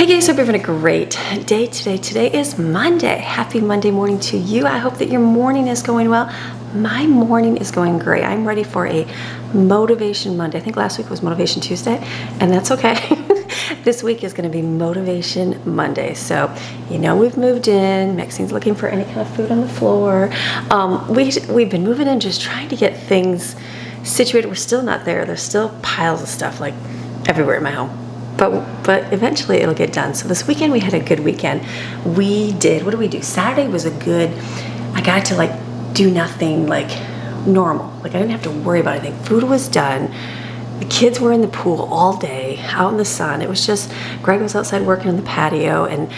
Hey guys, hope you're having a great day today. Today is Monday. Happy Monday morning to you. I hope that your morning is going well. My morning is going great. I'm ready for a Motivation Monday. I think last week was Motivation Tuesday, and that's okay. This week is going to be Motivation Monday. So, you know, we've moved in. Maxine's looking for any kind of food on the floor. We've been moving in, just trying to get things situated. We're still not there. There's still piles of stuff like everywhere in my home. But eventually it'll get done. So this weekend we had a good weekend. What did we do? Saturday was I got to like do nothing like normal. Like I didn't have to worry about anything. Food was done. The kids were in the pool all day, out in the sun. It was just, Greg was outside working on the patio, and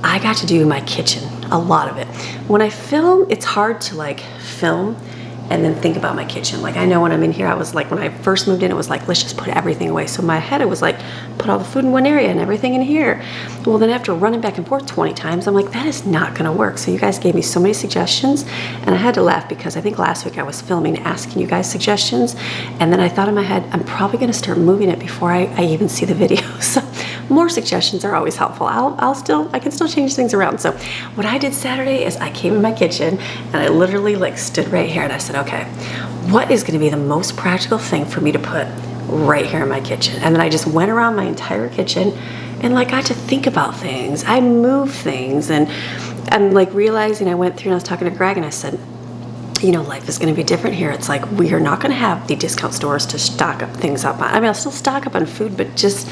I got to do my kitchen, a lot of it. When I film, it's hard to like film and then think about my kitchen. Like I know when I'm in here, I was like, when I first moved in, it was like, let's just put everything away. So in my head, it was like, put all the food in one area and everything in here. Well, then after running back and forth 20 times, I'm like, that is not gonna work. So you guys gave me so many suggestions, and I had to laugh because I think last week I was filming, asking you guys suggestions, and then I thought in my head, I'm probably gonna start moving it before I even see the video. So more suggestions are always helpful. I can still change things around. So what I did Saturday is I came in my kitchen and I literally like stood right here and I said, okay, what is going to be the most practical thing for me to put right here in my kitchen? And then I just went around my entire kitchen and like got to think about things. I moved things, and I'm like realizing, I went through and I was talking to Greg and I said, you know, life is going to be different here. It's like we are not going to have the discount stores to stock up things up on. I mean, I'll still stock up on food, but just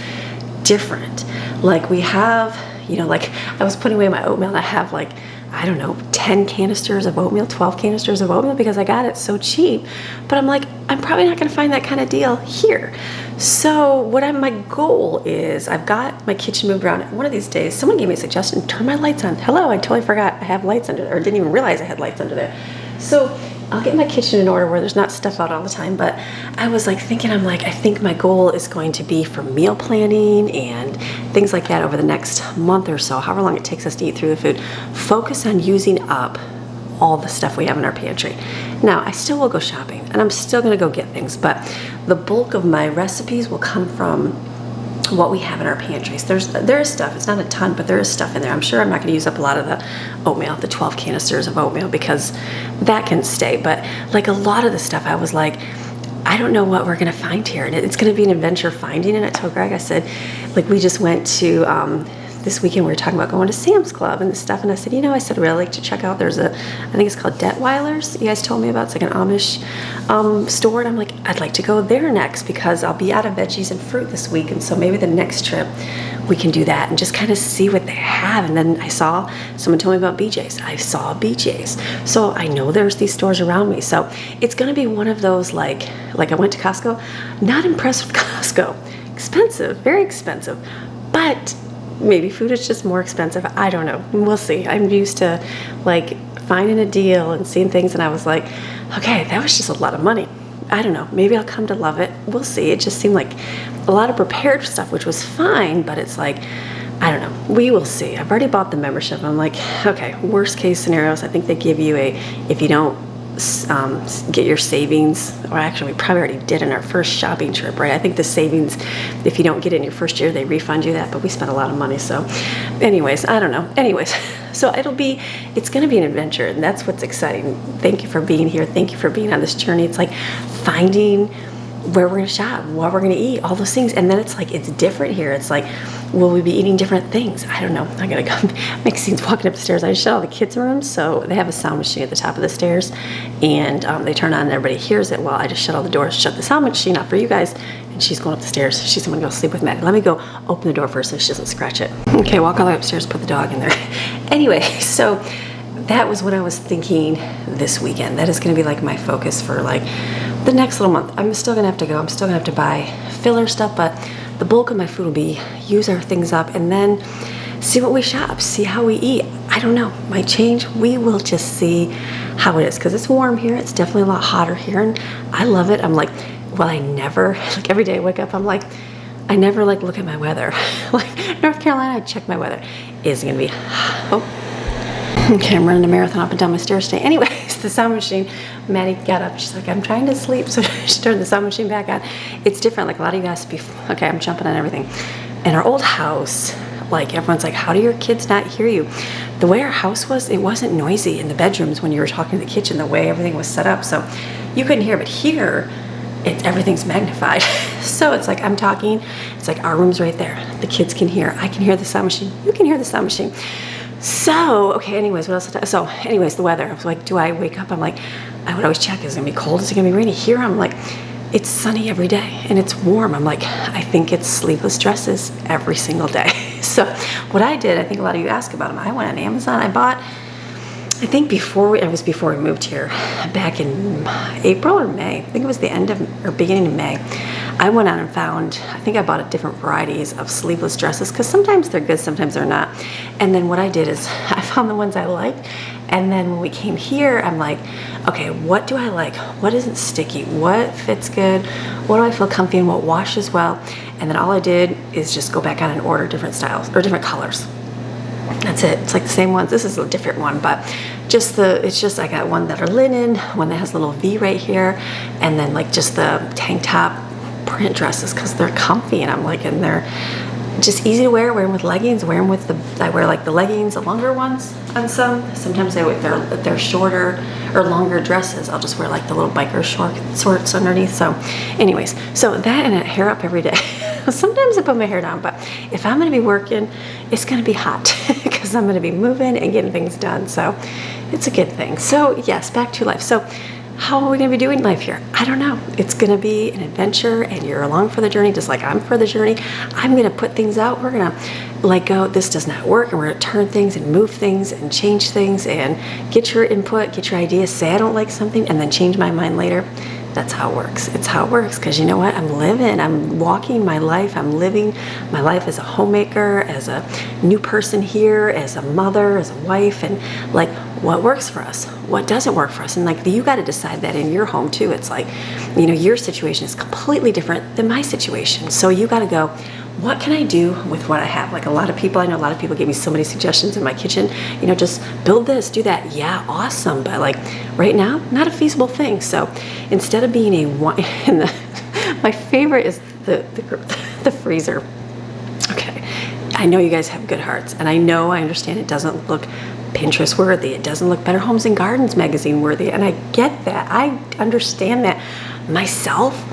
different. Like we have, you know, like I was putting away my oatmeal and I have like, I don't know, 10 canisters of oatmeal, 12 canisters of oatmeal because I got it so cheap. But I'm like, I'm probably not going to find that kind of deal here. So my goal is, I've got my kitchen moved around. One of these days, someone gave me a suggestion, turn my lights on. Hello, I totally forgot I have lights under there, or didn't even realize I had lights under there. So I'll get my kitchen in order where there's not stuff out all the time. But I was like thinking, I think my goal is going to be for meal planning and things like that over the next month or so, however long it takes us to eat through the food, focus on using up all the stuff we have in our pantry. Now, I still will go shopping and I'm still gonna go get things, but the bulk of my recipes will come from what we have in our pantries. There is stuff, it's not a ton, but there is stuff in there. I'm sure I'm not gonna use up a lot of the oatmeal, the 12 canisters of oatmeal, because that can stay. But like a lot of the stuff, I was like, I don't know what we're gonna find here. And it's gonna be an adventure finding it. I told Greg, I said, like we just went to, this weekend we were talking about going to Sam's Club and stuff, and I said, you know, I'd really like to check out, I think it's called Detweiler's, you guys told me about. It's like an Amish store, and I'm like, I'd like to go there next because I'll be out of veggies and fruit this week, and so maybe the next trip we can do that and just kind of see what they have. And then someone told me about BJ's. I saw BJ's. So I know there's these stores around me. So it's gonna be one of those like I went to Costco, not impressed with Costco. Expensive, very expensive, but maybe food is just more expensive. I don't know. We'll see. I'm used to like finding a deal and seeing things, and I was like, okay, that was just a lot of money. I don't know. Maybe I'll come to love it. We'll see. It just seemed like a lot of prepared stuff, which was fine, but it's like, I don't know. We will see. I've already bought the membership. I'm like, okay, worst case scenarios, I think they give you if you don't get your savings, or actually we probably already did in our first shopping trip, right? I think the savings, if you don't get it in your first year, they refund you that, but we spent a lot of money. So anyways, I don't know. Anyways, so it's going to be an adventure, and that's what's exciting. Thank you for being here. Thank you for being on this journey. It's like finding where we're going to shop, what we're going to eat, all those things. And then it's like, it's different here. It's like, will we be eating different things? I don't know. I got to go. Maxine's walking up the stairs. I shut all the kids' rooms, so they have a sound machine at the top of the stairs, and they turn on and everybody hears it. Well, I just shut all the doors, shut the sound machine off for you guys, and she's going up the stairs. She's going to go sleep with Maddie. Let me go open the door first so she doesn't scratch it. Okay, walk all the way upstairs, put the dog in there. Anyway, so that was what I was thinking this weekend. That is going to be like my focus for like the next little month. I'm still gonna have to go. I'm still gonna have to buy filler stuff, but the bulk of my food will be use our things up and then see what we shop, see how we eat. I don't know, might change. We will just see how it is, because it's warm here. It's definitely a lot hotter here, and I love it. I'm like, well, I never, like every day I wake up, I'm like, I never like look at my weather. Like North Carolina, I check my weather. Is it gonna be, okay, I'm running a marathon up and down my stairs today. Anyways, the sound machine, Maddie got up. She's like, I'm trying to sleep. So she turned the sound machine back on. It's different. Like a lot of you guys, okay, I'm jumping on everything. In our old house, Like everyone's like, how do your kids not hear you? The way our house was, it wasn't noisy in the bedrooms when you were talking to the kitchen, the way everything was set up. So you couldn't hear, but here, everything's magnified. So it's like I'm talking, it's like our room's right there. The kids can hear. I can hear the sound machine. You can hear the sound machine. So, okay, anyways, what else? So anyways, the weather. I was like, do I wake up? I'm like, I would always check, is it gonna be cold? Is it gonna be rainy? Here I'm like, it's sunny every day and it's warm. I'm like, I think it's sleeveless dresses every single day. So what I did, I think a lot of you ask about them. I went on Amazon, I bought, I think before we moved here, back in April or May, I think it was the end of, or beginning of May, I went on and found, I think I bought different varieties of sleeveless dresses, because sometimes they're good, sometimes they're not. And then what I did is I found the ones I liked, and then when we came here, I'm like, okay, what do I like? What isn't sticky? What fits good? What do I feel comfy in? What washes well? And then all I did is just go back on and order different styles, or different colors. That's it. It's like the same ones. This is a different one, but it's just I got one that are linen, one that has a little V right here, and then like just the tank top print dresses, because they're comfy, and I'm like, and they're just easy to wear. Wear them with leggings. Wear them with I wear like the leggings, the longer ones on some. Sometimes if they're shorter or longer dresses, I'll just wear like the little biker shorts underneath. So anyways, so that and a hair up every day. Sometimes I put my hair down, but if I'm going to be working, it's going to be hot because I'm going to be moving and getting things done. So it's a good thing. So yes, back to life. So how are we going to be doing life here? I don't know. It's going to be an adventure, and you're along for the journey, just like I'm for the journey. I'm going to put things out. We're going to let go. This does not work, and we're going to turn things and move things and change things and get your input, get your ideas, say I don't like something, and then change my mind later. That's how it works. It's how it works, because you know what? I'm walking my life. I'm living my life as a homemaker, as a new person here, as a mother, as a wife, and like what works for us, what doesn't work for us. And like you got to decide that in your home too. It's like, you know, your situation is completely different than my situation. So you got to go, what can I do with what I have? Like I know a lot of people gave me so many suggestions in my kitchen, you know, just build this, do that. Yeah, awesome. But like right now, not a feasible thing. So instead of being my favorite is the freezer. Okay. I know you guys have good hearts, and I understand it doesn't look Pinterest worthy. It doesn't look Better Homes and Gardens magazine worthy. And I get that. I understand that myself.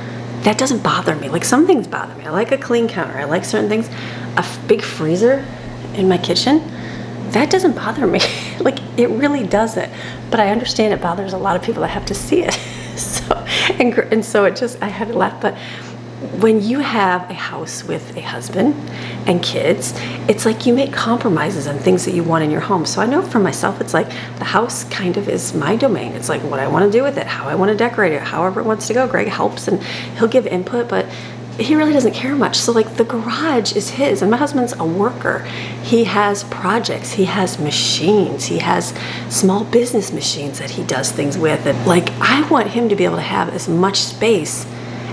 That doesn't bother me. Like some things bother me. I like a clean counter. I like certain things. A big freezer in my kitchen, that doesn't bother me. Like it really doesn't. But I understand it bothers a lot of people that have to see it. So I had to laugh. But when you have a house with a husband and kids, it's like you make compromises on things that you want in your home. So I know for myself, it's like the house kind of is my domain. It's like what I want to do with it, how I want to decorate it, however it wants to go. Greg helps and he'll give input, but he really doesn't care much. So like the garage is his, and my husband's a worker. He has projects, he has machines, he has small business machines that he does things with. And like I want him to be able to have as much space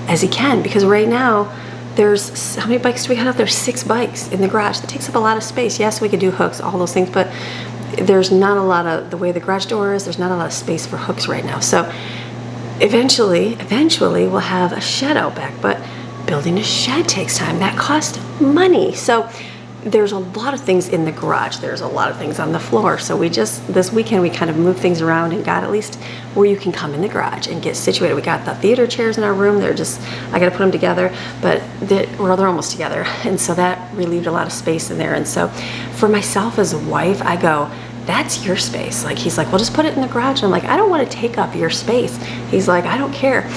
as he can, because right now there's, how many bikes do we have? There's 6 bikes in the garage. That takes up a lot of space. Yes, we could do hooks, all those things, but there's not a lot of, the way the garage door is, there's not a lot of space for hooks right now. So eventually we'll have a shed out back, but building a shed takes time. That costs money. So there's a lot of things in the garage. There's a lot of things on the floor. So this weekend, we kind of moved things around and got at least where you can come in the garage and get situated. We got the theater chairs in our room. I got to put them together, but they're almost together. And so that relieved a lot of space in there. And so for myself as a wife, I go, that's your space. Like, he's like, well, just put it in the garage. And I'm like, I don't want to take up your space. He's like, I don't care.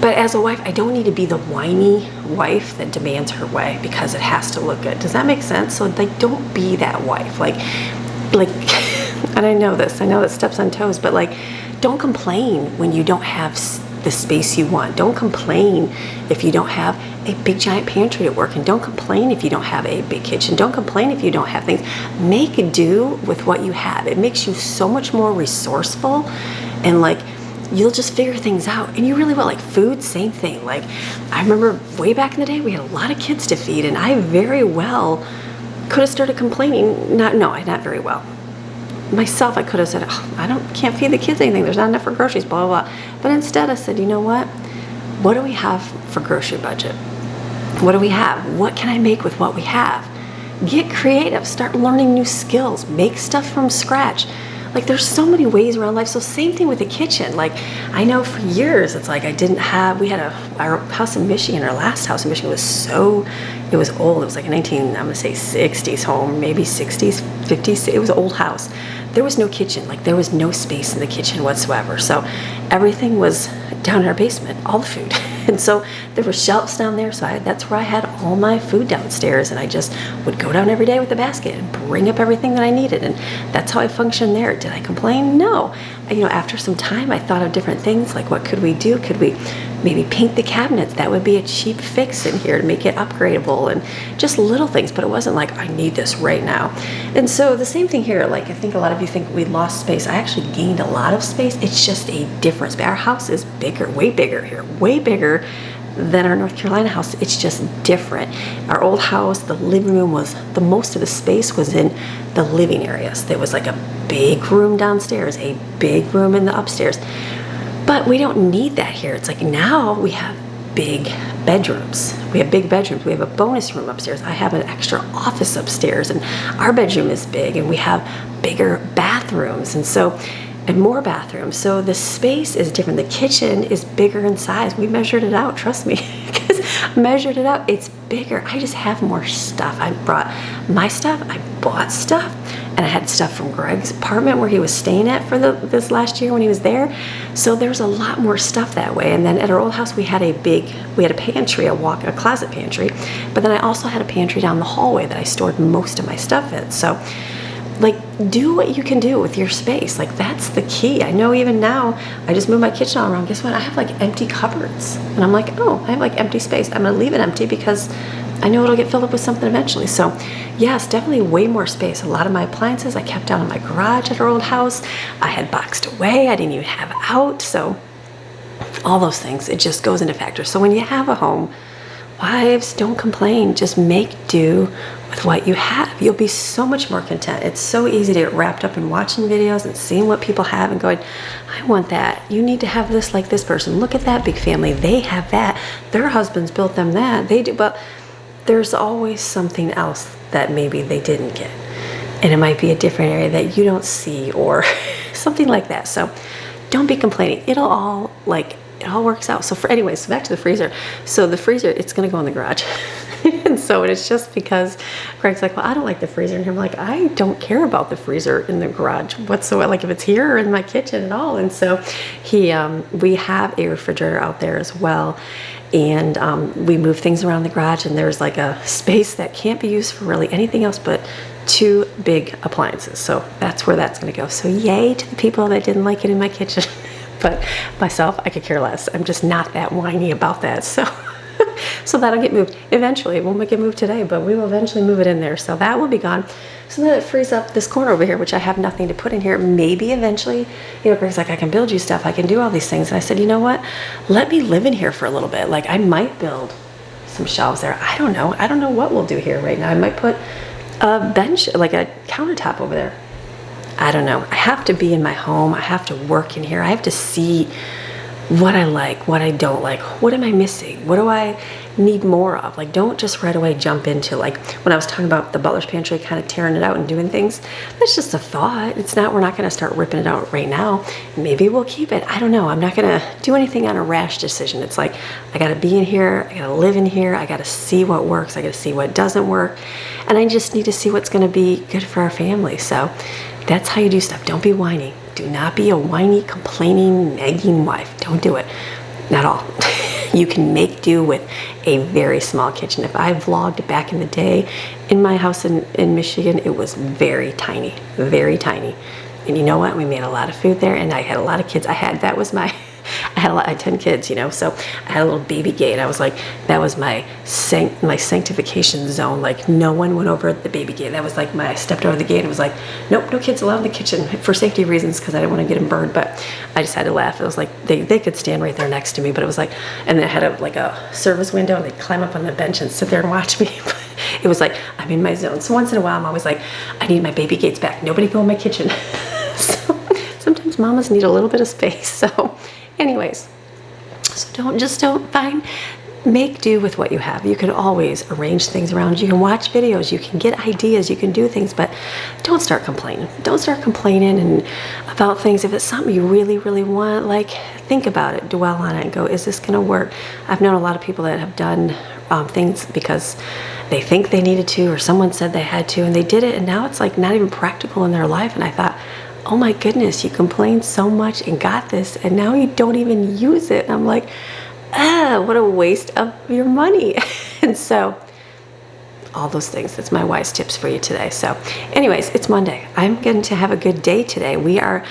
But as a wife, I don't need to be the whiny wife that demands her way because it has to look good. Does that make sense? So like, don't be that wife. Like, and I know that steps on toes, but like, don't complain when you don't have the space you want. Don't complain if you don't have a big giant pantry at work, and don't complain if you don't have a big kitchen. Don't complain if you don't have things. Make do with what you have. It makes you so much more resourceful, and like, you'll just figure things out, and you really will. Like food, same thing. Like I remember way back in the day, we had a lot of kids to feed, and I very well could have started complaining. Not very well. Myself, I could have said, oh, can't feed the kids anything. There's not enough for groceries, blah, blah, blah. But instead I said, you know what? What do we have for grocery budget? What do we have? What can I make with what we have? Get creative, start learning new skills, make stuff from scratch. Like there's so many ways around life. So same thing with the kitchen. Like I know for years, it's like we had our house in Michigan, our last house in Michigan it was old. It was like a I'm gonna say 60s home, maybe 60s, 50s. It was an old house. There was no kitchen, like there was no space in the kitchen whatsoever. So everything was down in our basement, all the food. And so there were shelves down there. So that's where I had all my food downstairs. And I just would go down every day with a basket and bring up everything that I needed. And that's how I functioned there. Did I complain? No. After some time, I thought of different things. Like what could we do? Could we maybe paint the cabinets? That would be a cheap fix in here to make it upgradable, and just little things. But it wasn't like I need this right now. And so the same thing here. Like I think a lot of you think we lost space. I actually gained a lot of space. It's just a difference. Our house is bigger, way bigger here, way bigger than our North Carolina house. It's just different. Our old house, the living room the most of the space was in the living areas. There was like a big room downstairs, a big room in the upstairs. But we don't need that here. It's like now we have big bedrooms. We have big bedrooms. We have a bonus room upstairs. I have an extra office upstairs, and our bedroom is big, and we have bigger bathrooms. And more bathrooms. So the space is different. The kitchen is bigger in size. We measured it out, trust me. Measured it out. It's bigger. I just have more stuff. I brought my stuff. I bought stuff. And I had stuff from Greg's apartment where he was staying at for this last year when he was there. So there's a lot more stuff that way. And then at our old house, we had a pantry, a closet pantry. But then I also had a pantry down the hallway that I stored most of my stuff in. So like, do what you can do with your space. Like, that's the key. I know even now, I just moved my kitchen all around. Guess what? I have like empty cupboards. And I'm like, oh, I have like empty space. I'm going to leave it empty because I know it'll get filled up with something eventually. So yes, definitely way more space. A lot of my appliances I kept down in my garage at our old house. I had boxed away. I didn't even have out. So all those things, it just goes into factors. So when you have a home, wives, don't complain. Just make do with what you have. You'll be so much more content. It's so easy to get wrapped up in watching videos and seeing what people have and going, I want that. You need to have this like this person. Look at that big family. They have that. Their husbands built them that. They do. But there's always something else that maybe they didn't get. And it might be a different area that you don't see or something like that. So don't be complaining. It all works out. So back to the freezer. So the freezer, it's going to go in the garage. And so it's just because Greg's like, well, I don't like the freezer. And I'm like, I don't care about the freezer in the garage whatsoever. Like if it's here or in my kitchen at all. And so we have a refrigerator out there as well. And we move things around the garage, and there's like a space that can't be used for really anything else but 2 big appliances. So that's where that's going to go. So yay to the people that didn't like it in my kitchen. But myself, I could care less. I'm just not that whiny about that. So that'll get moved. Eventually, it won't get moved today, but we will eventually move it in there. So that will be gone. So then it frees up this corner over here, which I have nothing to put in here. Maybe eventually, Greg's like, I can build you stuff. I can do all these things. And I said, you know what? Let me live in here for a little bit. Like I might build some shelves there. I don't know. I don't know what we'll do here right now. I might put a bench, like a countertop over there. I don't know. I have to be in my home. I have to work in here. I have to see what I like, what I don't like. What am I missing? What do I need more of? Like, don't just right away jump into, like, when I was talking about the butler's pantry, kind of tearing it out and doing things. That's just a thought. We're not going to start ripping it out right now. Maybe we'll keep it. I don't know. I'm not going to do anything on a rash decision. It's like, I got to be in here. I got to live in here. I got to see what works. I got to see what doesn't work. And I just need to see what's going to be good for our family. So that's how you do stuff. Don't be whiny. Do not be a whiny, complaining, nagging wife. Don't do it. Not all. You can make do with a very small kitchen. If I vlogged back in the day in my house in Michigan, it was very tiny, very tiny. And you know what? We made a lot of food there, and I had a lot of kids. I had 10 kids, so I had a little baby gate. I was like, that was my sanctification zone. Like, no one went over the baby gate. That was like I stepped over the gate and was like, nope, no kids allowed in the kitchen for safety reasons, because I didn't want to get them burned. But I just had to laugh. It was like, they could stand right there next to me, but it was like, and then I had a service window, and they'd climb up on the bench and sit there and watch me. It was like, I'm in my zone. So once in a while, I'm always like, I need my baby gates back. Nobody go in my kitchen. So sometimes mamas need a little bit of space. So anyways, so don't find make do with what you have. You can always arrange things around. You can watch videos, you can get ideas, you can do things, but don't start complaining. Don't start complaining and about things. If it's something you really, really want, like, think about it, dwell on it, and go, is this gonna work? I've known a lot of people that have done things because they think they needed to, or someone said they had to, and they did it, and now it's like not even practical in their life. And I thought, oh my goodness, you complained so much and got this, and now you don't even use it. And I'm like, what a waste of your money. And so all those things, that's my wise tips for you today. So anyways, it's Monday. I'm going to have a good day today. Well,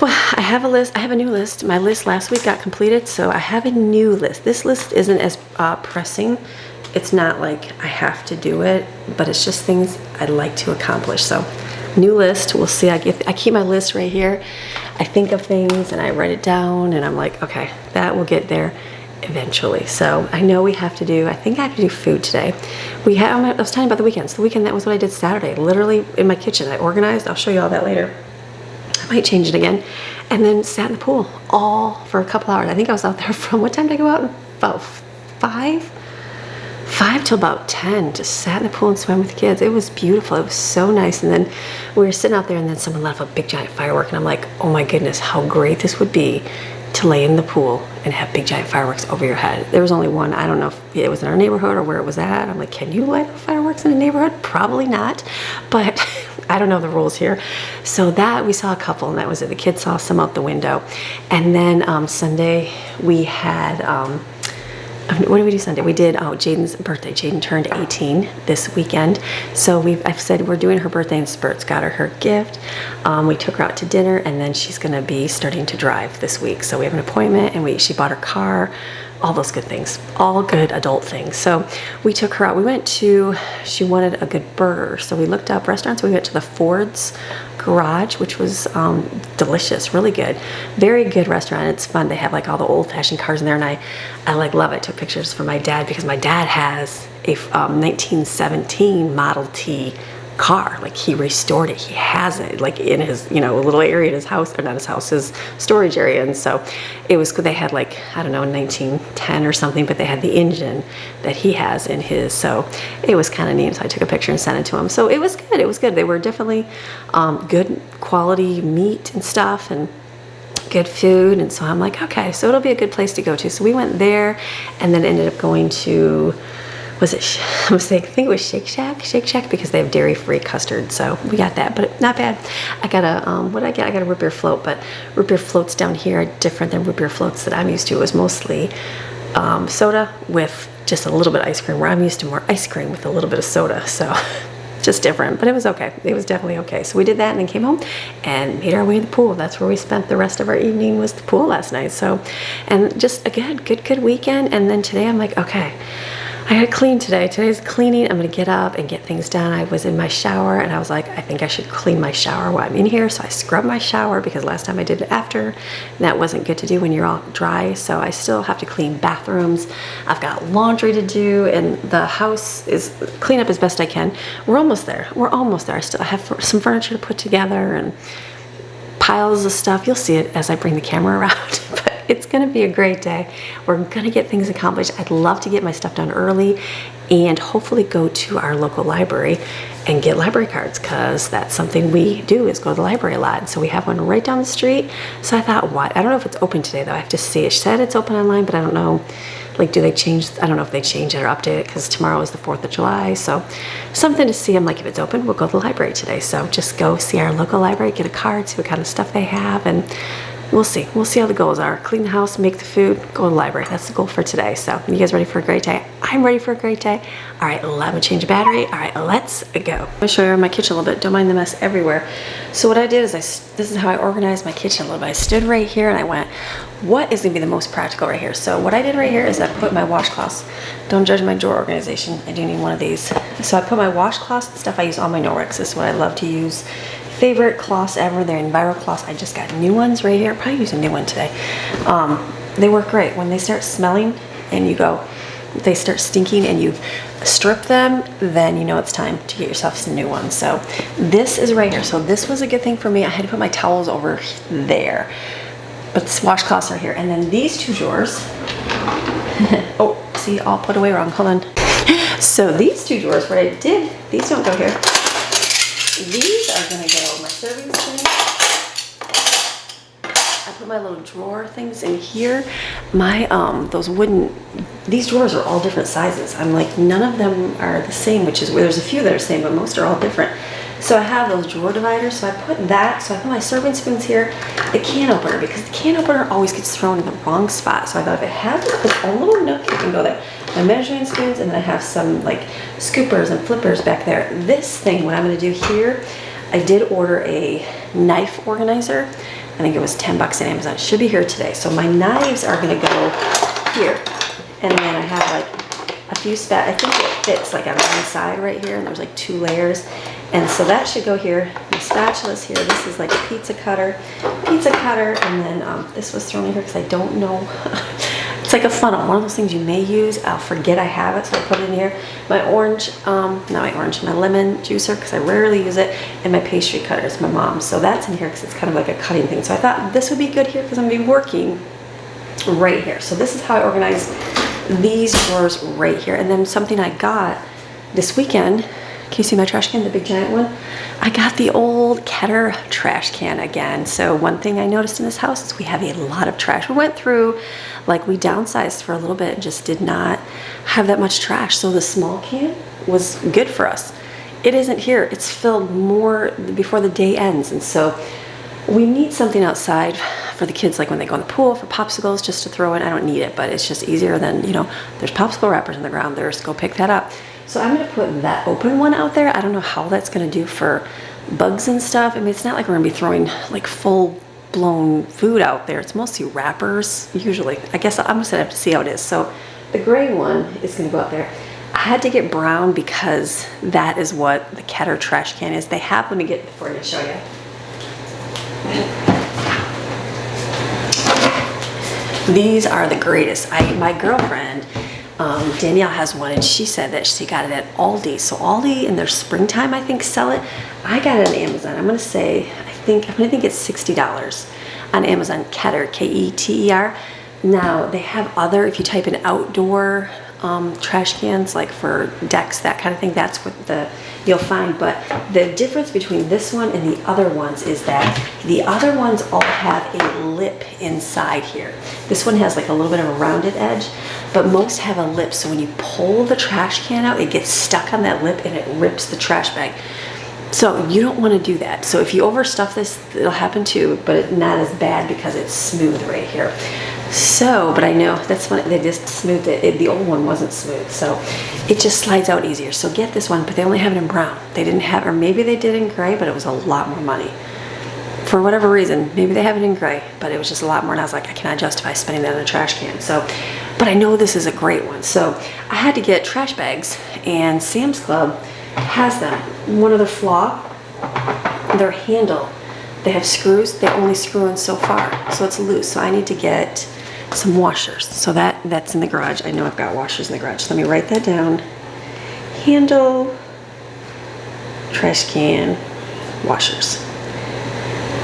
I have a list. I have a new list. My list last week got completed, so I have a new list. This list isn't as pressing. It's not like I have to do it, but it's just things I'd like to accomplish. So new list, we'll see. I keep my list right here. I think of things and I write it down, and I'm like, okay, that will get there eventually. So I know I think I have to do food today. I was telling you about the weekends. The weekend, that was what I did Saturday, literally in my kitchen. I organized. I'll show you all that later. I might change it again. And then sat in the pool all for a couple hours. I think I was out there from, what time did I go out? About 5 till about 10. Just sat in the pool and swam with the kids. It was beautiful. It was so nice. And then we were sitting out there, and then someone let off a big giant firework, and I'm like, oh my goodness, how great this would be to lay in the pool and have big giant fireworks over your head. There was only one. I don't know if it was in our neighborhood or where it was at. I'm like, can you light up fireworks in a neighborhood? Probably not, but I don't know the rules here. So that, we saw a couple, and that was it. The kids saw some out the window. And then Sunday we had, what did we do Sunday? We did, Jaden's birthday. Jaden turned 18 this weekend. So I've said we're doing her birthday in spurts. Got her gift. We took her out to dinner, and then she's gonna be starting to drive this week. So we have an appointment, and she bought her car, all those good things, all good adult things. So we took her out. She wanted a good burger. So we looked up restaurants. We went to the Ford's Garage, which was delicious, really good, very good restaurant. It's fun. They have like all the old-fashioned cars in there, and I like love it. I took pictures for my dad because my dad has a 1917 Model T car. Like, he restored it. He has it like in his, a little area in his house, or not his house, his storage area. And so it was good. They had like, I don't know, 1910 or something, but they had the engine that he has in his. So it was kind of neat. So I took a picture and sent it to him. So it was good. It was good. They were definitely good quality meat and stuff, and good food. And so I'm like, okay, so it'll be a good place to go to. So we went there, and then ended up going to, I think it was Shake Shack, because they have dairy-free custard. So we got that, but not bad. I got a, what did I get? I got a root beer float, but root beer floats down here are different than root beer floats that I'm used to. It was mostly soda with just a little bit of ice cream, where I'm used to more ice cream with a little bit of soda. So just different, but it was okay. It was definitely okay. So we did that, and then came home and made our way to the pool. That's where we spent the rest of our evening, was the pool last night. So, and just again, good weekend. And then today I'm like, okay, I gotta clean today. Today's cleaning. I'm gonna get up and get things done. I was in my shower, and I was like, I think I should clean my shower while I'm in here. So I scrubbed my shower, because last time I did it after, and that wasn't good to do when you're all dry. So I still have to clean bathrooms. I've got laundry to do, and the house is clean up as best I can. We're almost there. I still have some furniture to put together and piles of stuff. You'll see it as I bring the camera around. But it's gonna be a great day. We're gonna get things accomplished. I'd love to get my stuff done early, and hopefully go to our local library and get library cards, because that's something we do, is go to the library a lot. And so we have one right down the street. So I thought, I don't know if it's open today though. I have to see. It said it's open online, but I don't know. Like, do they change? I don't know if they change it or update it, because tomorrow is the 4th of July. So something to see. I'm like, if it's open, we'll go to the library today. So just go see our local library, get a card, see what kind of stuff they have, and we'll see. We'll see how the goals are. Clean the house, make the food, go to the library. That's the goal for today. So you guys ready for a great day? I'm ready for a great day. All right, let me change the battery. All right, let's go. I'm gonna show you my kitchen a little bit. Don't mind the mess everywhere. So what I did is, this is how I organized my kitchen a little bit. I stood right here, and I went, what is gonna be the most practical right here? So what I did right here is I put my washcloths. Don't judge my drawer organization. I do need one of these. So I put my washcloths and stuff I use on my Norwex. This is what I love to use. Favorite cloths ever. They're Enviro cloths. I just got new ones right here. Probably use a new one today. They work great. When they start smelling and they start stinking and you've stripped them, then you know it's time to get yourself some new ones. So this is right here. So this was a good thing for me. I had to put my towels over there, but the washcloths are here. And then these two drawers, oh, see, all put away wrong. Hold on. So these two drawers, what I did, these don't go here. These are gonna go my serving spoon. I put my little drawer things in here. My those wooden, these drawers are all different sizes. I'm like, none of them are the same, which is where there's a few that are the same, but most are all different. So I have those drawer dividers, so I put that, so I put my serving spoons here, the can opener, because the can opener always gets thrown in the wrong spot. So I thought if it has its own little nook, it can go there. My measuring spoons, and then I have some like scoopers and flippers back there. This thing, what I'm gonna do here, I did order a knife organizer. I think it was 10 bucks on Amazon. It should be here today. So my knives are gonna go here. And then I have like a few I think it fits like on one side right here, and there's like 2 layers. And so that should go here. My spatula's here. This is like a pizza cutter, and then this was thrown in here because I don't know. It's like a funnel, one of those things you may use. I'll forget I have it, so I put it in here. My orange, my lemon juicer, because I rarely use it, and my pastry cutter is my mom's. So that's in here because it's kind of like a cutting thing. So I thought this would be good here because I'm gonna be working right here. So this is how I organize these drawers right here. And then something I got this weekend, can you see my trash can, the big giant one? I got the old Ketter trash can again. So one thing I noticed in this house is we have a lot of trash. We went through, like we downsized for a little bit and just did not have that much trash. So the small can was good for us. It isn't here. It's filled more before the day ends. And so we need something outside for the kids, like when they go in the pool, for popsicles, just to throw in. I don't need it, but it's just easier than, you know, there's popsicle wrappers on the ground. There's, go pick that up. So I'm gonna put that open one out there. I don't know how that's gonna do for bugs and stuff. I mean, it's not like we're gonna be throwing like full-blown food out there. It's mostly wrappers, usually. I guess I'm just gonna have to see how it is. So the gray one is gonna go out there. I had to get brown because that is what the Ketter trash can is. They have, let me get before I show you. These are the greatest. My girlfriend, Danielle has one, and she said that she got it at Aldi. So Aldi in their springtime, I think, sell it. I got it on Amazon. I'm gonna say, I'm gonna think it's $60 on Amazon. Ketter, K-E-T-E-R. Now they have other, if you type in outdoor trash cans, like for decks, that kind of thing, that's what you'll find. But the difference between this one and the other ones is that the other ones all have a lip inside here. This one has like a little bit of a rounded edge, but most have a lip. So when you pull the trash can out, it gets stuck on that lip and it rips the trash bag. So you don't want to do that. So if you overstuff this, it'll happen too, but not as bad because it's smooth right here. So, but I know that's when they just smoothed it. The old one wasn't smooth, so it just slides out easier. So get this one, but they only have it in brown. They didn't have, or maybe they did in gray, but it was a lot more money. For whatever reason, maybe they have it in gray, but it was just a lot more, and I was like, I cannot justify spending that on a trash can. So, but I know this is a great one. So I had to get trash bags, and Sam's Club has them. One of the flaw, their handle, they have screws, they only screw in so far, so it's loose. So I need to get some washers. So that's in the garage. I know I've got washers in the garage. So let me write that down. Handle, trash can, washers.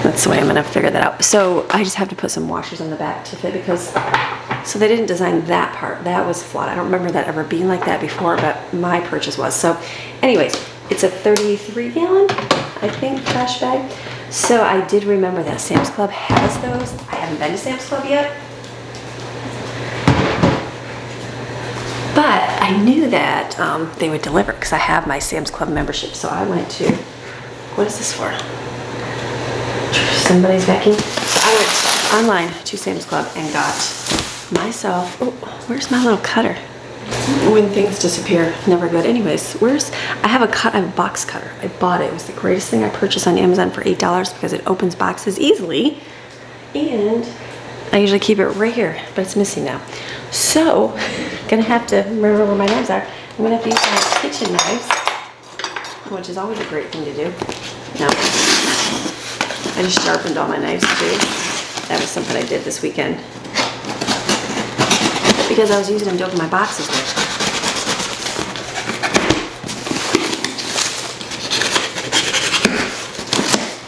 That's the way I'm gonna figure that out. So I just have to put some washers on the back to fit, because so they didn't design that part. That was flawed. I don't remember that ever being like that before, but my purchase was. So anyways, it's a 33 gallon, I think, trash bag. So I did remember that Sam's Club has those. I haven't been to Sam's Club yet, but I knew that they would deliver because I have my Sam's Club membership. So I went to, what is this for? Somebody's vacuuming. So I went online to Sam's Club and got myself, oh, where's my little cutter? When things disappear, never good. Anyways, I have a box cutter. I bought it. It was the greatest thing I purchased on Amazon for $8 because it opens boxes easily. And I usually keep it right here, but it's missing now. So, gonna have to remember where my knives are. I'm gonna have to use my kitchen knives, which is always a great thing to do. No, I just sharpened all my knives too. That was something I did this weekend, because I was using them to open my boxes there.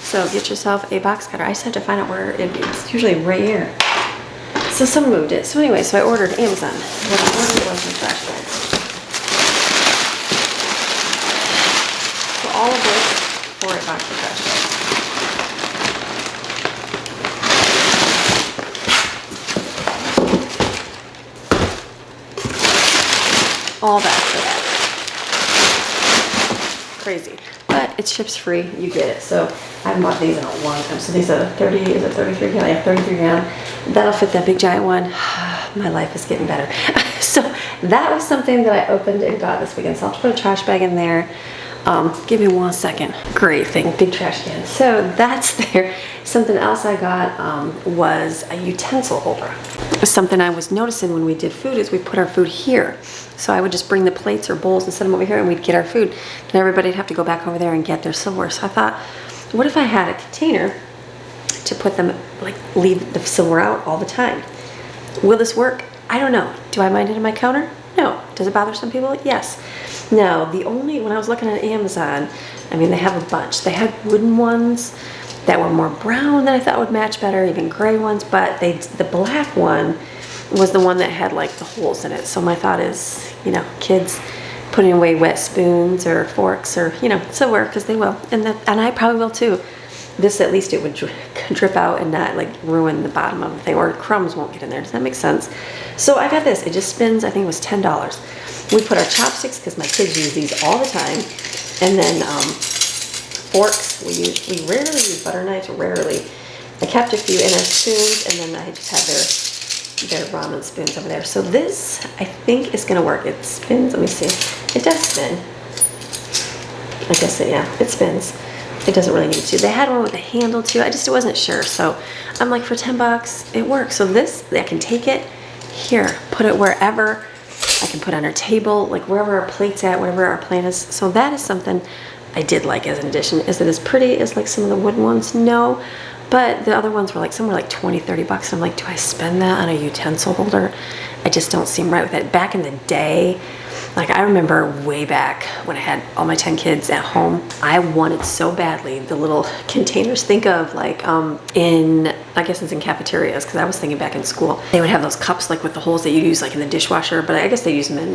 So get yourself a box cutter. I just have to find out where it's usually right here. So someone moved it. So anyway, so I ordered Amazon. What I ordered was some trash bags. So all of this for a box of trash bags. All that for that. Crazy. But it ships free, you get it. So I haven't bought these in a long time. So these are 30, is it 33 gallon? Yeah, 33 gallon. That'll fit that big giant one. My life is getting better. So that was something that I opened and got this weekend. So I'll put a trash bag in there. Give me 1 second. Great thing, big trash can. So that's there. Something else I got was a utensil holder. Something I was noticing when we did food is we put our food here. So I would just bring the plates or bowls and set them over here and we'd get our food. And everybody'd have to go back over there and get their silverware. So I thought, what if I had a container to put them, like leave the silverware out all the time? Will this work? I don't know. Do I mind it on my counter? No. Does it bother some people? Yes. No, when I was looking at Amazon, I mean, they have a bunch. They had wooden ones that were more brown that I thought would match better, even gray ones, but the black one was the one that had like the holes in it. So my thought is, you know, kids putting away wet spoons or forks or, you know, silverware, because they will. And I probably will too. This, at least it would drip out and not like ruin the bottom of the thing, or crumbs won't get in there. Does that make sense? So I got this. It just spins. I think it was $10. We put our chopsticks, because my kids use these all the time. And then forks. We rarely use butter knives, rarely. I kept a few in our spoons, and then I just had their ramen spoons over there. So this, I think, is going to work. It spins. Let me see. It does spin. I guess it spins. It doesn't really need to. They had one with a handle too. I just wasn't sure. So I'm like, for $10, it works. So this, I can take it here, put it wherever. I can put it on our table, like wherever our plate's at, wherever our plant is. So that is something I did like as an addition. Is it as pretty as like some of the wooden ones? No. But the other ones were like, some were like 20, 30 bucks. I'm like, do I spend that on a utensil holder? I just don't seem right with it. Back in the day, like I remember way back when I had all my 10 kids at home, I wanted so badly the little containers. Think of like I guess it's in cafeterias, because I was thinking back in school, they would have those cups like with the holes that you'd use like in the dishwasher, but I guess they use them in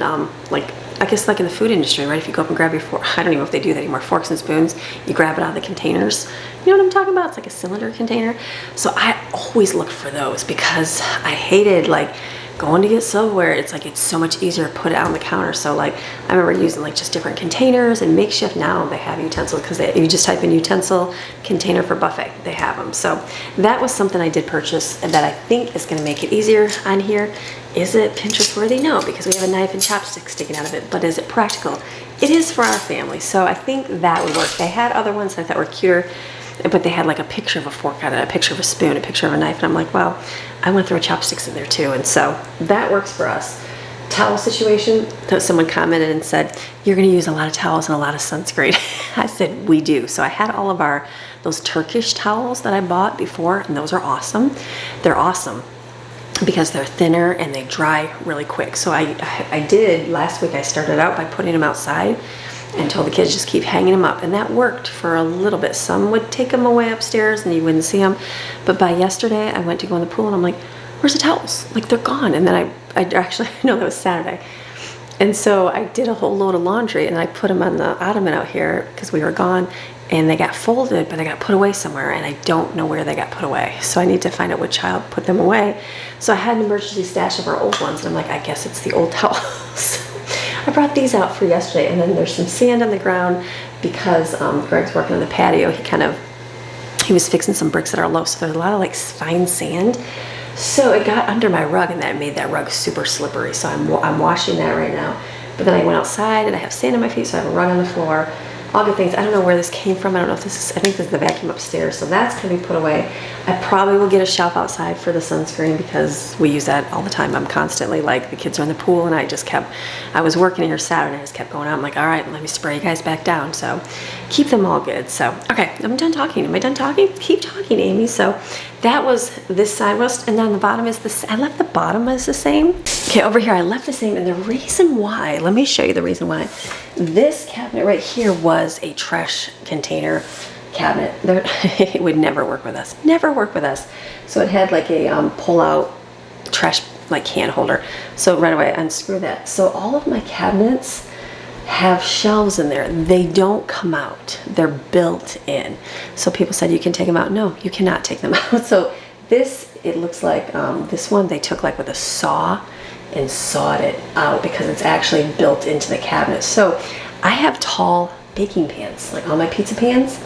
like I guess like in the food industry, right? If you go up and grab your fork, I don't even know if they do that anymore, forks and spoons, you grab it out of the containers. You know what I'm talking about? It's like a cylinder container. So I always looked for those, because I hated like going to get silverware. It's like, it's so much easier to put it out on the counter. So like I remember using like just different containers and makeshift. Now they have utensils, because you just type in utensil container for buffet, they have them. So that was something I did purchase, and that I think is going to make it easier on here. Is it Pinterest worthy? No, because we have a knife and chopstick sticking out of it. But is it practical? It is for our family. So I think that would work. They had other ones that I thought were cuter, but they had like a picture of a fork on it, a picture of a spoon, a picture of a knife, and I'm like, well, I want to throw chopsticks in there too. And so that works for us. Towel situation, someone commented and said, you're going to use a lot of towels and a lot of sunscreen. I said, we do. So I had all of those Turkish towels that I bought before, and those are awesome. They're awesome because they're thinner and they dry really quick. So I did, last week I started out by putting them outside and told the kids just keep hanging them up, and that worked for a little bit. Some would take them away upstairs and you wouldn't see them, but by yesterday I went to go in the pool and I'm like, where's the towels? Like, they're gone. And then I actually, no, that was Saturday, and so I did a whole load of laundry and I put them on the ottoman out here because we were gone, and they got folded, but they got put away somewhere, and I don't know where they got put away. So I need to find out which child put them away. So I had an emergency stash of our old ones, and I'm like, I guess it's the old towels. I brought these out for yesterday, and then there's some sand on the ground because Greg's working on the patio. He was fixing some bricks that are low, so there's a lot of like fine sand. So it got under my rug, and that made that rug super slippery. So I'm washing that right now. But then I went outside, and I have sand on my feet, so I have a rug on the floor. All good things. I don't know where this came from. I don't know if this is, I think this is the vacuum upstairs, so that's going to be put away. I probably will get a shelf outside for the sunscreen, because we use that all the time. I'm constantly like, the kids are in the pool, and I was working here Saturday, I just kept going out. I'm like, all right, let me spray you guys back down. So keep them all good. So, okay, I'm done talking. Am I done talking? Keep talking, Amy. So that was this side roast, and then the bottom is this. I left the bottom as the same. Okay, over here I left the same, and the reason why, let me show you the reason why. This cabinet right here was a trash container cabinet. It would never work with us. Never work with us. So it had like a pull-out trash like can holder. So right away I unscrew that. So all of my cabinets have shelves in there. They don't come out. They're built in. So people said you can take them out. No, you cannot take them out. So this, it looks like this one they took like with a saw and sawed it out because it's actually built into the cabinet. So I have tall baking pans, like all my pizza pans.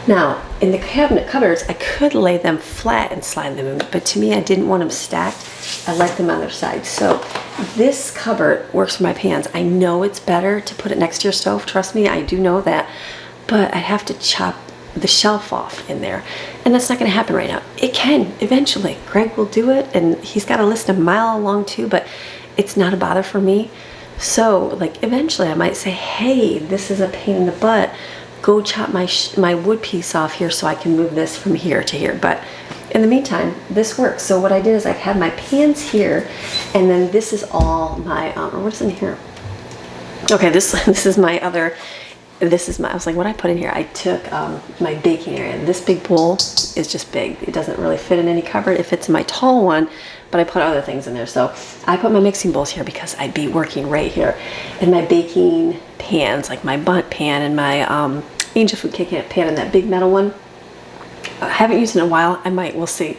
Now, in the cabinet cupboards, I could lay them flat and slide them in, but to me, I didn't want them stacked. I like them on their side. So this cupboard works for my pans. I know it's better to put it next to your stove. Trust me, I do know that. But I have to chop the shelf off in there. And that's not going to happen right now. It can eventually. Greg will do it, and he's got a list a mile long too, but it's not a bother for me. So, like, eventually I might say, hey, this is a pain in the butt. Go chop my wood piece off here so I can move this from here to here. But in the meantime, this works. So what I did is I had my pans here, and then this is all my, what's in here? Okay, this is my other, this is my, I was like, what I put in here? I took my baking area. This big bowl is just big. It doesn't really fit in any cupboard. It fits in my tall one, but I put other things in there. So I put my mixing bowls here because I'd be working right here. And my baking pans, like my bundt pan and my angel food cake pan and that big metal one. I haven't used it in a while. I might, we'll see.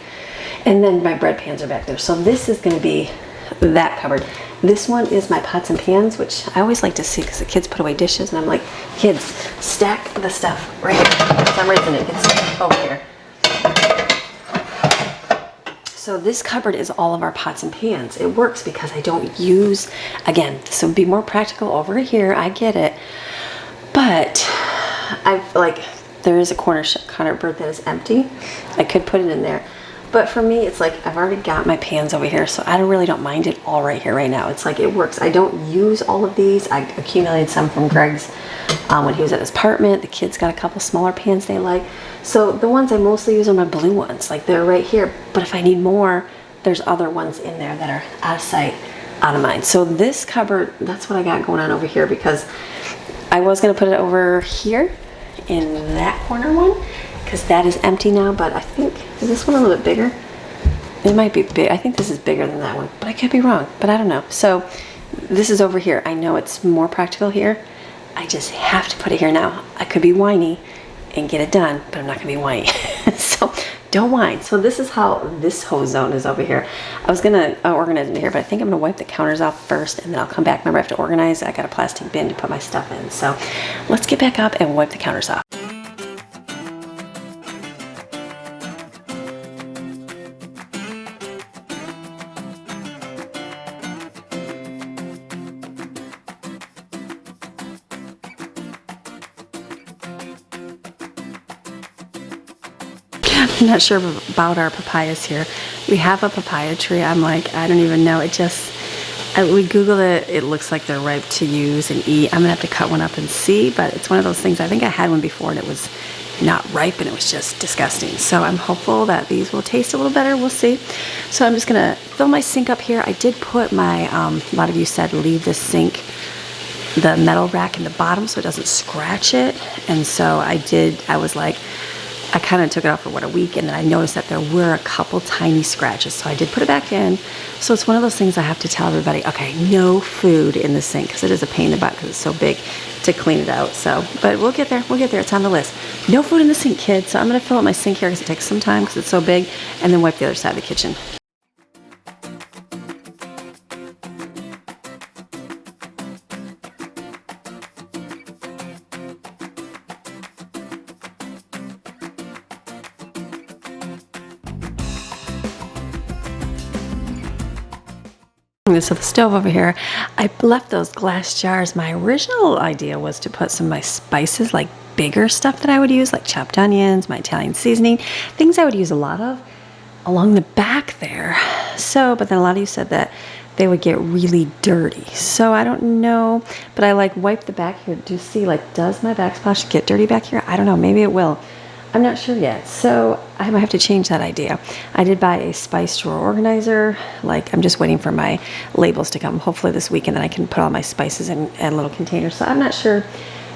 And then my bread pans are back there. So this is gonna be that cupboard. This one is my pots and pans, which I always like to see because the kids put away dishes, and I'm like, kids, stack the stuff right here. For some reason it gets stuck over here. So this cupboard is all of our pots and pans. It works because I don't use, again, this would be more practical over here, I get it. But I've like, there is a corner cupboard that is empty. I could put it in there. But for me, it's like, I've already got my pans over here, so I really don't mind it all right here right now. It's like, it works. I don't use all of these. I accumulated some from Greg's when he was at his apartment. The kids got a couple smaller pans they like. So the ones I mostly use are my blue ones. Like, they're right here. But if I need more, there's other ones in there that are out of sight, out of mind. So this cupboard, that's what I got going on over here, because I was going to put it over here in that corner one, because that is empty now. But I think, is this one a little bit bigger? It might be big. I think this is bigger than that one, but I could be wrong, but I don't know. So this is over here. I know it's more practical here. I just have to put it here now. I could be whiny and get it done, but I'm not gonna be whiny. So don't whine. So this is how this hose zone is over here. I was gonna organize it here, but I think I'm gonna wipe the counters off first, and then I'll come back. Remember, I have to organize. I got a plastic bin to put my stuff in. So let's get back up and wipe the counters off. I'm not sure about our papayas here. We have a papaya tree. I'm like, I don't even know. It just, we Googled it. It looks like they're ripe to use and eat. I'm gonna have to cut one up and see, but it's one of those things. I think I had one before and it was not ripe and it was just disgusting. So I'm hopeful that these will taste a little better. We'll see. So I'm just gonna fill my sink up here. I did put my, a lot of you said leave the sink, the metal rack in the bottom so it doesn't scratch it. And so I did. I was like, I kind of took it off for what, a week, and then I noticed that there were a couple tiny scratches, so I did put it back in. So it's one of those things I have to tell everybody, okay, no food in the sink, because it is a pain in the butt because it's so big to clean it out. So, but we'll get there, it's on the list. No food in the sink, kids. So I'm gonna fill up my sink here because it takes some time because it's so big, and then wipe the other side of the kitchen. So the stove over here, I left those glass jars. My original idea was to put some of my spices, like bigger stuff that I would use, like chopped onions, my Italian seasoning, things I would use a lot of, along the back there. So, but then a lot of you said that they would get really dirty. So I don't know, but I like wipe the back here. Do you see, like, does my backsplash get dirty back here? I don't know, maybe it will. I'm not sure yet, so I might have to change that idea. I did buy a spice drawer organizer. Like, I'm just waiting for my labels to come, hopefully this week, and then I can put all my spices in a little container. So I'm not sure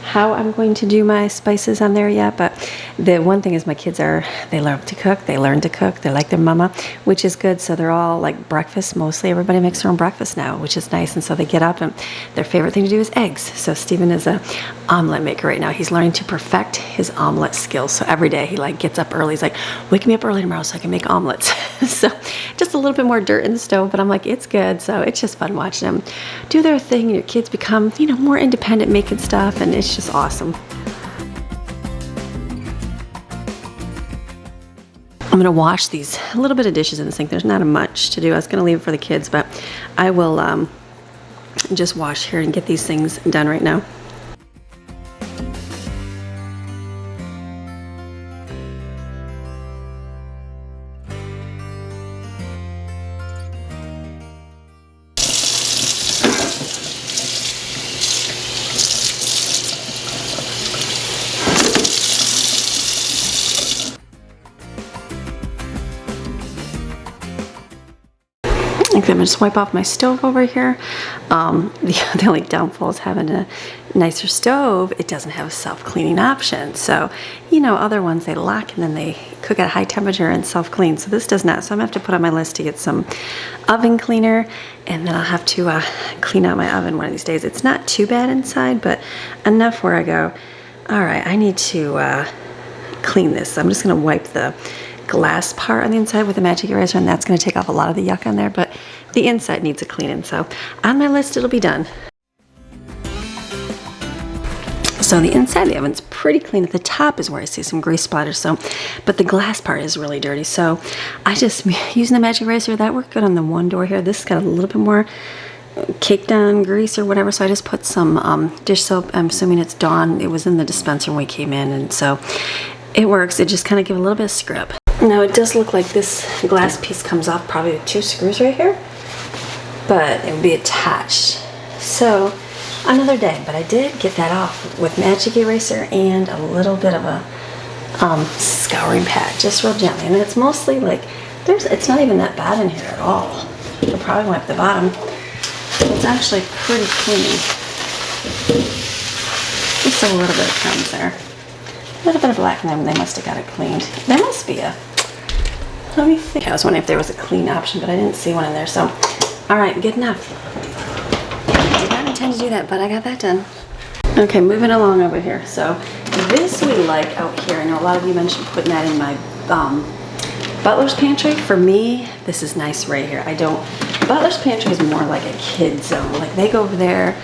how I'm going to do my spices on there yet, but The one thing is my kids they love to cook, they learn to cook, they like their mama, which is good. So they're all like breakfast, mostly everybody makes their own breakfast now, which is nice. And so they get up and their favorite thing to do is eggs. So Steven is a omelet maker right now. He's learning to perfect his omelet skills. So every day he like gets up early. He's like, wake me up early tomorrow so I can make omelets. So just a little bit more dirt in the stove, but I'm like, it's good. So it's just fun watching them do their thing. Your kids become, you know, more independent making stuff, and it's just awesome. I'm gonna wash these, a little bit of dishes in the sink. There's not much to do. I was gonna leave it for the kids, but I will just wash here and get these things done right now. I'm gonna just wipe off my stove over here. The only downfall is having a nicer stove. It doesn't have a self-cleaning option. So, you know, other ones they lock and then they cook at high temperature and self-clean. So this does not. So I'm gonna have to put on my list to get some oven cleaner, and then I'll have to clean out my oven one of these days. It's not too bad inside, but enough where I go, all right, I need to clean this. So I'm just gonna wipe the glass part on the inside with a magic eraser, and that's going to take off a lot of the yuck on there, but the inside needs a cleaning. So on my list, it'll be done. So the inside of the oven's pretty clean. At the top is where I see some grease splatters, so, but the glass part is really dirty. So I just, using the magic eraser, that worked good on the one door here. This has got a little bit more caked on grease or whatever, so I just put some dish soap. I'm assuming it's Dawn. It was in the dispenser when we came in, and so it works. It just kind of gives a little bit of scrub. Now it does look like this glass piece comes off probably with 2 screws right here, but it would be attached. So another day, but I did get that off with magic eraser and a little bit of a scouring pad, just real gently. And it's mostly like, it's not even that bad in here at all. You'll probably wipe the bottom. It's actually pretty clean. Just a little bit of crumbs there. A little bit of black in them, they must have got it cleaned. There must be a, let me think. I was wondering if there was a clean option, but I didn't see one in there, so. All right, good enough. I did not intend to do that, but I got that done. Okay, moving along over here. So this we like out here. I know a lot of you mentioned putting that in my butler's pantry. For me, this is nice right here. Butler's pantry is more like a kid zone. Like they go over there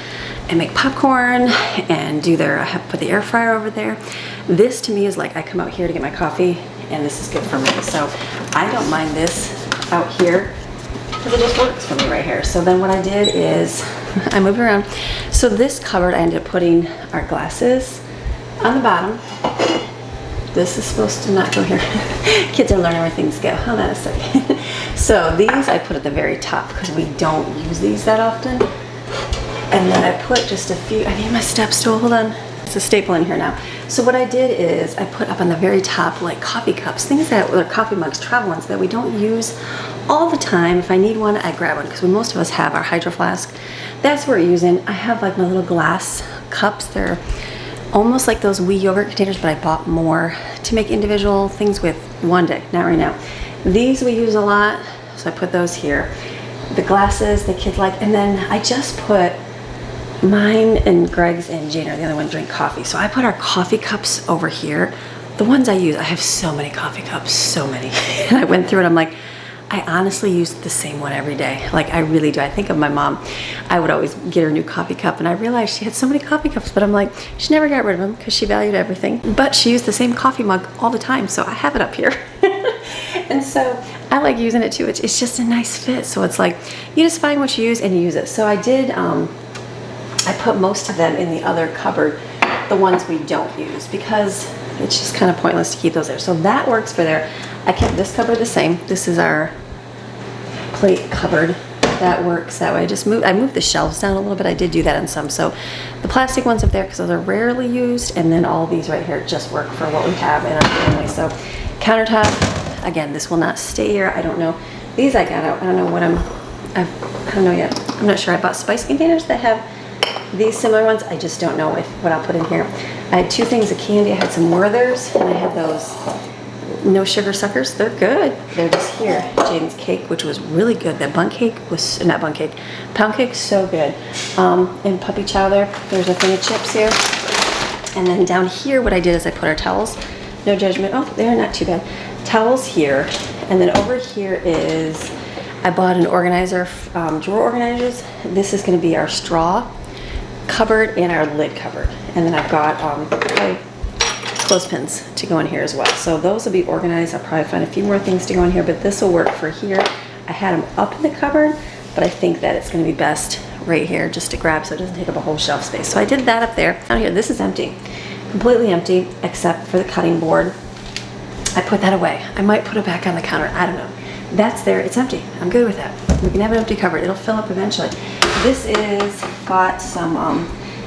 and make popcorn and do I have put the air fryer over there. This to me is like I come out here to get my coffee, and this is good for me. So I don't mind this out here because it just works for me right here. So then what I did is I moved around. So this cupboard I ended up putting our glasses on the bottom. This is supposed to not go here. Kids are learning where things go. Hold on a second. So these I put at the very top because we don't use these that often. And then I put just a few, I need my step stool, hold on. It's a staple in here now. So what I did is I put up on the very top like coffee cups, things that are coffee mugs, travel ones that we don't use all the time. If I need one, I grab one because most of us have our hydro flask. That's what we're using. I have like my little glass cups. They're almost like those wee yogurt containers, but I bought more to make individual things with one day, not right now. These we use a lot, so I put those here. The glasses the kids like, and then I just put mine and Greg's and Jane are the other one drink coffee. So I put our coffee cups over here. The ones I use, I have so many coffee cups, so many. And I went through it, I'm like, I honestly use the same one every day. Like I really do. I think of my mom. I would always get her a new coffee cup, and I realized she had so many coffee cups, but I'm like, she never got rid of them because she valued everything. But she used the same coffee mug all the time, so I have it up here. And so I like using it too. It's just a nice fit. So it's like, you just find what you use and you use it. So I did, I put most of them in the other cupboard, the ones we don't use, because it's just kind of pointless to keep those there. So that works for there. I kept this cupboard the same. This is our plate cupboard. That works that way. I moved the shelves down a little bit. I did do that on some. So the plastic ones up there, because those are rarely used, and then all these right here just work for what we have in our family. So countertop, again, this will not stay here. I don't know. These I got out. I don't know what I don't know yet. I'm not sure. I bought spice containers that have These similar ones, I just don't know what I'll put in here. I had 2 things of candy. I had some Werther's, and I had those no sugar suckers. They're good. They're just here. Jaden's cake, which was really good. That pound cake, so good. And puppy chow there. There's a thing of chips here. And then down here, what I did is I put our towels. No judgment. Oh, they're not too bad. Towels here. And then over here is, I bought an organizer, drawer organizers. This is going to be our straw cupboard and our lid cupboard. And then I've got clothespins to go in here as well. So those will be organized. I'll probably find a few more things to go in here, but this will work for here. I had them up in the cupboard, but I think that it's going to be best right here just to grab so it doesn't take up a whole shelf space. So I did that up there. Down here, this is empty. Completely empty except for the cutting board. I put that away. I might put it back on the counter. I don't know. That's there. It's empty. I'm good with that. We can have an empty cupboard. It'll fill up eventually. This is got some,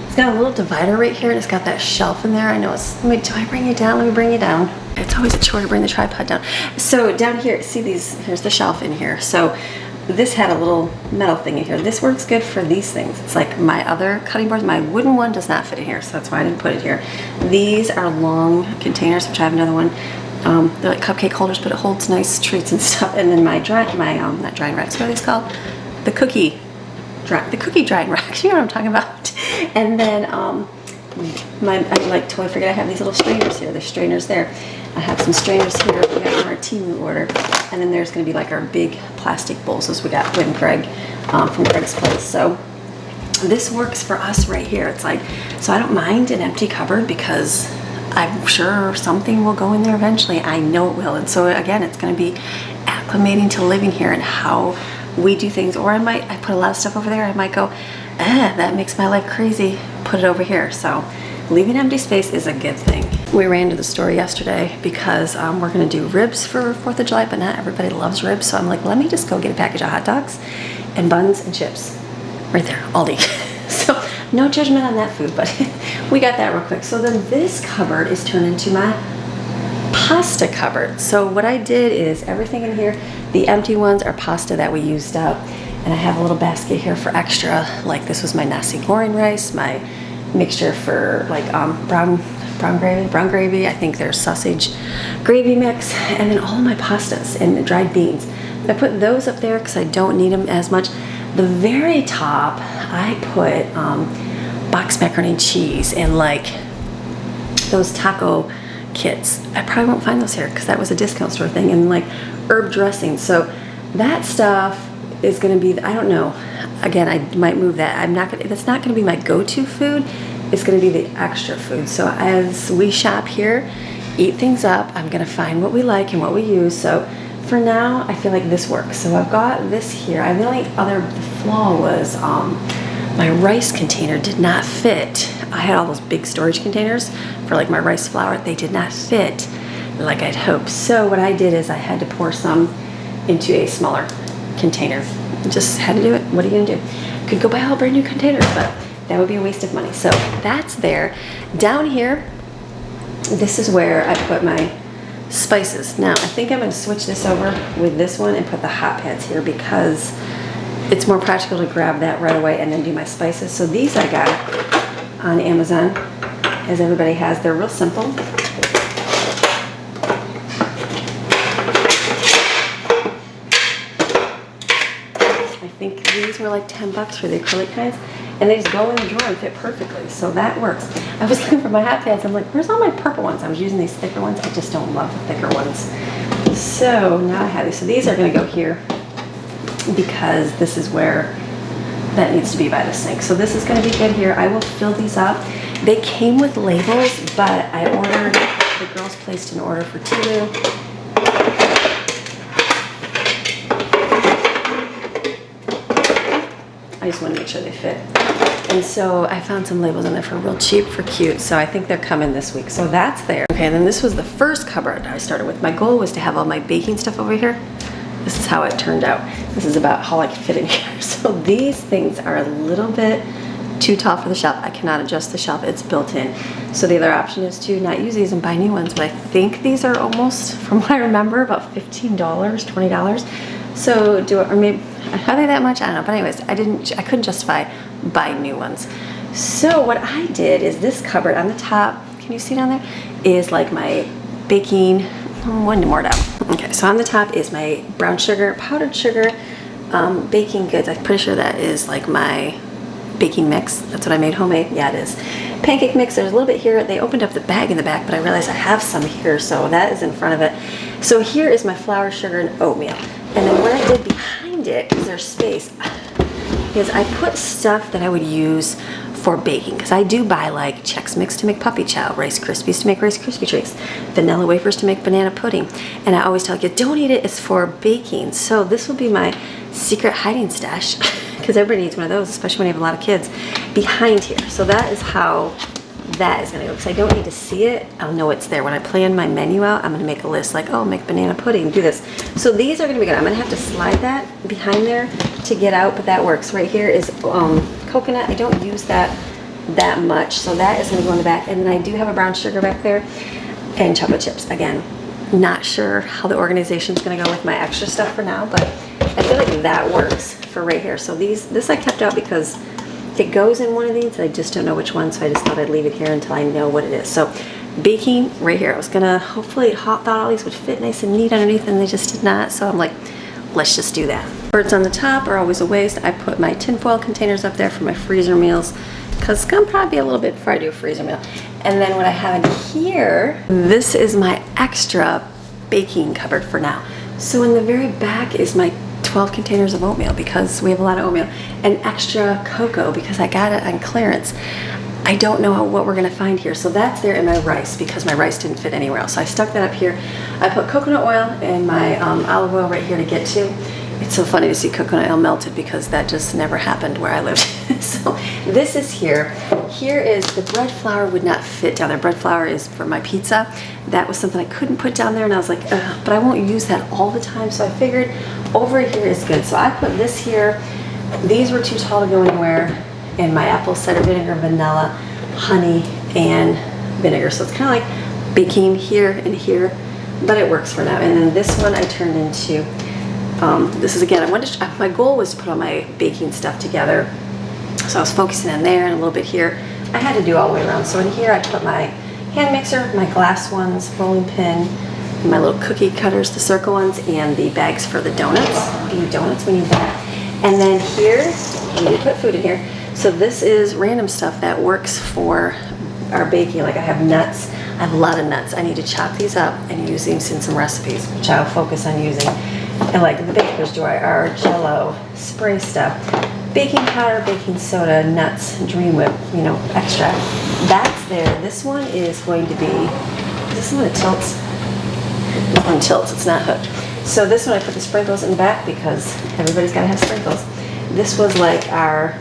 it's got a little divider right here, and it's got that shelf in there. I know it's, wait, do I bring you down? Let me bring you down. It's always a chore to bring the tripod down. So down here, see these, here's the shelf in here. So this had a little metal thing in here. This works good for these things. It's like my other cutting boards. My wooden one does not fit in here, so that's why I didn't put it here. These are long containers, which I have another one. They're like cupcake holders, but it holds nice treats and stuff. And then my not drying racks, what are these called? The cookie drying racks. You know what I'm talking about. And then I like to forget I have these little strainers here. There's strainers there. I have some strainers here. We got from our Temu order. And then there's going to be like our big plastic bowls as we got with Greg from Greg's place. So this works for us right here. It's like, so I don't mind an empty cupboard because I'm sure something will go in there eventually. I know it will. And so again, it's going to be acclimating to living here and how we do things. Or I put a lot of stuff over there. I might go, that makes my life crazy. Put it over here. So leaving empty space is a good thing. We ran to the store yesterday because we're going to do ribs for 4th of July, but not everybody loves ribs. So I'm like, let me just go get a package of hot dogs and buns and chips right there, Aldi. So no judgment on that food, but we got that real quick. So then this cupboard is turned into my pasta cupboard. So what I did is everything in here, the empty ones are pasta that we used up. And I have a little basket here for extra, like this was my nasi goreng rice, my mixture for like brown gravy. I think there's sausage gravy mix, and then all my pastas and the dried beans. I put those up there because I don't need them as much. The very top, I put box macaroni and cheese and like those taco kits. I probably won't find those here because that was a discount store thing, and like herb dressing. So that stuff is going to be, I don't know. Again, I might move that. That's not going to be my go-to food. It's going to be the extra food. So as we shop here, eat things up, I'm going to find what we like and what we use. So for now, I feel like this works. So I've got this here. The only other flaw was my rice container did not fit. I had all those big storage containers for like my rice flour. They did not fit like I'd hoped. So what I did is I had to pour some into a smaller container. Just had to do it. What are you gonna do? Could go buy all brand new containers, but that would be a waste of money. So that's there. Down here, this is where I put my spices. Now I think I'm gonna switch this over with this one and put the hot pads here because it's more practical to grab that right away and then do my spices. So these I got on Amazon, as everybody has. They're real simple. I think these were like 10 bucks for the acrylic kinds, and they just go in the drawer and fit perfectly, so that works. I was looking for my hot pads. I'm like, where's all my purple ones? I was using these thicker ones. I just don't love the thicker ones. So now I have these. So these are going to go here because this is where that needs to be by the sink. So this is going to be good here. I will fill these up. They came with labels, but I ordered, the girls placed an order for 2. I just want to make sure they fit. And so I found some labels in there for real cheap, for cute. So I think they're coming this week. So that's there. Okay, and then this was the first cupboard I started with. My goal was to have all my baking stuff over here. This is how it turned out. This is about how I can fit in here. So these things are a little bit too tall for the shelf. I cannot adjust the shelf. It's built in. So the other option is to not use these and buy new ones. But I think these are almost, from what I remember, about $15, $20. So or maybe, are they that much? I don't know. But anyways, I couldn't justify buying new ones. So what I did is this cupboard on the top, can you see down there, is like my baking, one more down. Okay, so on the top is my brown sugar, powdered sugar, baking goods. I'm pretty sure that is like my baking mix. That's what I made homemade. Yeah, it is. Pancake mix, there's a little bit here. They opened up the bag in the back, but I realized I have some here, so that is in front of it. So here is my flour, sugar, and oatmeal. And then what I did behind it, because there's space, is I put stuff that I would use for baking, because I do buy like Chex Mix to make puppy chow, Rice Krispies to make Rice Krispie treats, vanilla wafers to make banana pudding, and I always tell you, don't eat it, it's for baking. So this will be my secret hiding stash, because everybody needs one of those, especially when you have a lot of kids, behind here. So that is how that is gonna go, because I don't need to see it. I'll know it's there. When I plan my menu out, I'm gonna make a list like, oh, make banana pudding, do this. So these are gonna be good. I'm gonna have to slide that behind there to get out, but that works. Right here is coconut. I don't use that much, so that is gonna go in the back. And then I do have a brown sugar back there and chocolate chips. Again, not sure how the organization is gonna go with my extra stuff for now, but I feel like that works for right here. So this I kept out because it goes in one of these, I just don't know which one, so I just thought I'd leave it here until I know what it is. So baking right here, I was gonna hopefully thought all these would fit nice and neat underneath, and they just did not, so I'm like, let's just do that. Birds on the top are always a waste. I put my tinfoil containers up there for my freezer meals, because it's gonna probably be a little bit before I do a freezer meal. And then what I have in here, this is my extra baking cupboard for now. So in the very back is my 12 containers of oatmeal, because we have a lot of oatmeal, and extra cocoa because I got it on clearance. I don't know what we're gonna find here. So that's there in my rice, because my rice didn't fit anywhere else. So I stuck that up here. I put coconut oil and my olive oil right here to get to. It's so funny to see coconut oil melted, because that just never happened where I lived. So this is here. Here is the bread flour would not fit down there. Bread flour is for my pizza. That was something I couldn't put down there, and I was like, ugh, but I won't use that all the time. So I figured over here is good. So I put this here. These were too tall to go anywhere. And my apple cider vinegar, vanilla, honey, and vinegar. So it's kind of like baking here and here, but it works for now. And then this one I turned into, this is again, my goal was to put all my baking stuff together. So I was focusing in there and a little bit here. I had to do all the way around. So in here I put my hand mixer, my glass ones, rolling pin, and my little cookie cutters, the circle ones, and the bags for the donuts. We need donuts, we need that. And then here, we need to put food in here. So this is random stuff that works for our baking. Like I have nuts, I have a lot of nuts. I need to chop these up and use these in some recipes, which I'll focus on using. And like the baker's joy, our Jello spray stuff, baking powder, baking soda, nuts, Dream Whip, you know, extract. That's there. This one is going to be, is this one that tilts? This one tilts, it's not hooked. So this one I put the sprinkles in the back because everybody's gotta have sprinkles. This was like our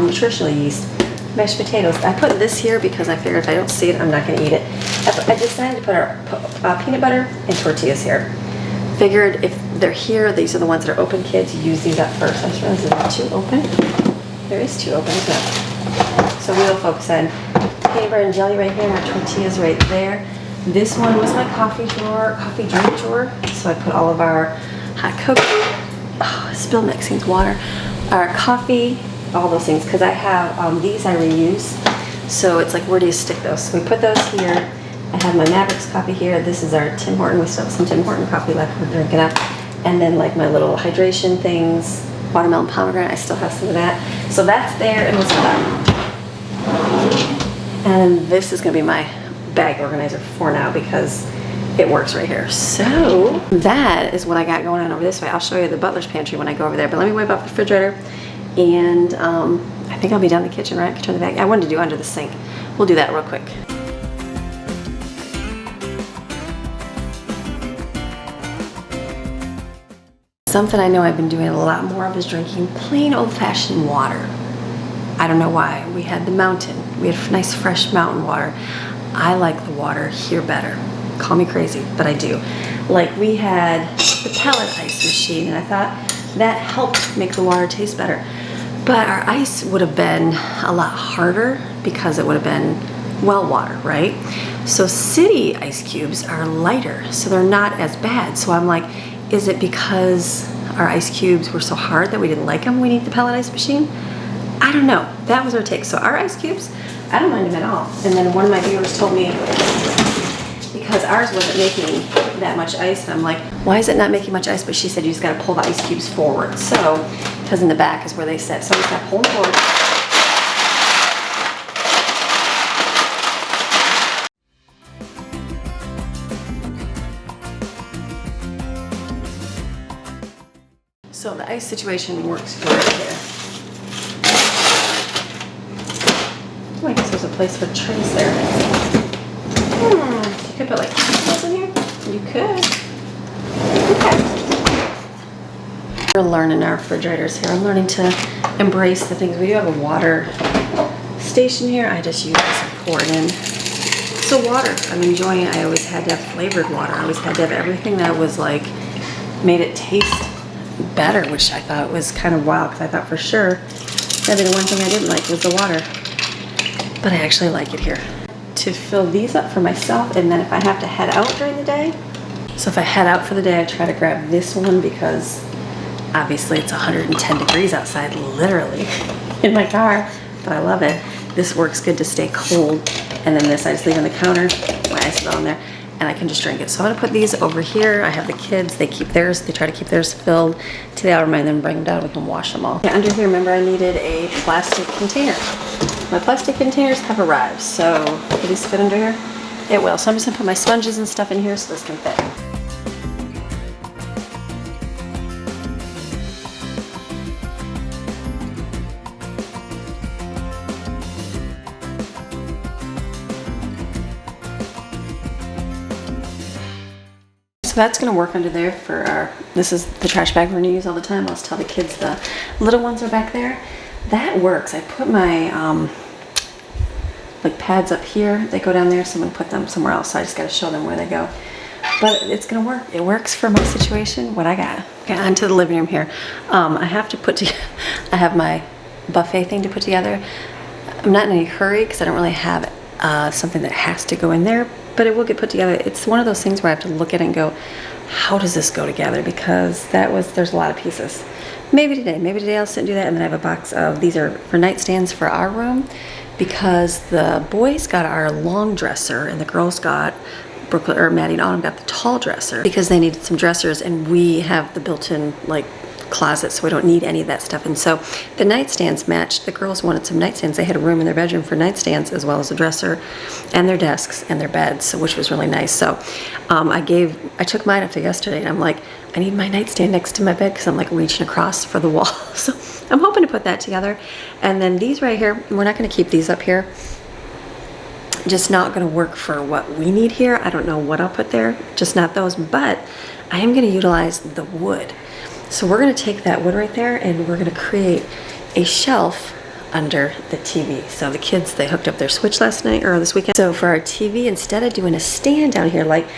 nutritional yeast, mashed potatoes. I put this here because I figured if I don't see it, I'm not gonna eat it. I decided to put our peanut butter and tortillas here. Figured if they're here, these are the ones that are open, kids, use these up first. I just realized there's two open. There is two open, isn't it? So we'll focus on peanut butter and jelly right here, and our tortillas right there. This one was my coffee drink drawer. So I put all of our hot cocoa, spill mixing water, our coffee, all those things, because I have these I reuse. So it's like, where do you stick those? So we put those here. I have my Mavericks coffee here. This is our Tim Horton. We still have some Tim Horton coffee left. We're drinking up. And then like my little hydration things, watermelon pomegranate. I still have some of that. So that's there, and what's that? And this is gonna be my bag organizer for now because it works right here. So that is what I got going on over this way. I'll show you the butler's pantry when I go over there, but let me wipe off the refrigerator, and I think I'll be down in the kitchen, right? I can turn the bag. I wanted to do under the sink. We'll do that real quick. Something I know I've been doing a lot more of is drinking plain old-fashioned water. I don't know why. We had the mountain. We had nice fresh mountain water. I like the water here better. Call me crazy, but I do. Like we had the pellet ice machine, and I thought that helped make the water taste better. But our ice would have been a lot harder because it would have been well water, right? So city ice cubes are lighter, so they're not as bad. So I'm like, is it because our ice cubes were so hard that we didn't like them? We need the pellet ice machine? I don't know. That was our take. So our ice cubes, I don't mind them at all. And then one of my viewers told me, because ours wasn't making that much ice, and I'm like, why is it not making much ice? But she said you just got to pull the ice cubes forward. So, because in the back is where they sit. So I just got to pull them forward. So the ice situation works great here. Oh, I guess there's a place for trays there. You could put like utenils in here. You could. Okay. We're learning our refrigerators here. I'm learning to embrace the things. We do have a water station here. I just use this and pour it in. So water, I'm enjoying it. I always had to have flavored water. I always had to have everything that was like, made it taste better, which I thought was kind of wild, because I thought for sure that'd be the one thing I didn't like was the water. But I actually like it here. To fill these up for myself, and then if I have to head out during the day, so if I head out for the day, I try to grab this one because obviously it's 110 degrees outside, literally, in my car, but I love it. This works good to stay cold, and then this I just leave on the counter, my ice is on there, and I can just drink it. So I'm gonna put these over here. I have the kids, they keep theirs, they try to keep theirs filled till they remind them, bring them down, we can wash them all. Under here, remember I needed a plastic container. My plastic containers have arrived, so will these fit under here? It will. So I'm just gonna put my sponges and stuff in here so this can fit. So that's gonna work under there for our, this is the trash bag we're gonna use all the time. I'll just tell the kids the little ones are back there. That works. I put my like pads up here. They go down there, so I'm gonna put them somewhere else. So I just gotta show them where they go. But it's gonna work. It works for my situation. What I got. Okay, onto the living room here. I have to put together, I have my buffet thing to put together. I'm not in any hurry because I don't really have something that has to go in there, but it will get put together. It's one of those things where I have to look at it and go, how does this go together? Because there's a lot of pieces. Maybe today I'll sit and do that. And then I have a box of, these are for nightstands for our room, because the boys got our long dresser and the girls got, Brooklyn, or Maddie and Autumn got the tall dresser because they needed some dressers, and we have the built-in like closet, so we don't need any of that stuff. And so the nightstands matched. The girls wanted some nightstands. They had a room in their bedroom for nightstands as well as a dresser and their desks and their beds, so, which was really nice. So I took mine up to yesterday, and I'm like, I need my nightstand next to my bed because I'm like reaching across for the wall. So I'm hoping to put that together. And then these right here, we're not going to keep these up here. Just not going to work for what we need here. I don't know what I'll put there, just not those, but I am going to utilize the wood. So we're going to take that wood right there, and we're going to create a shelf under the TV. So the kids, they hooked up their Switch last night or this weekend. So for our TV, instead of doing a stand down here, like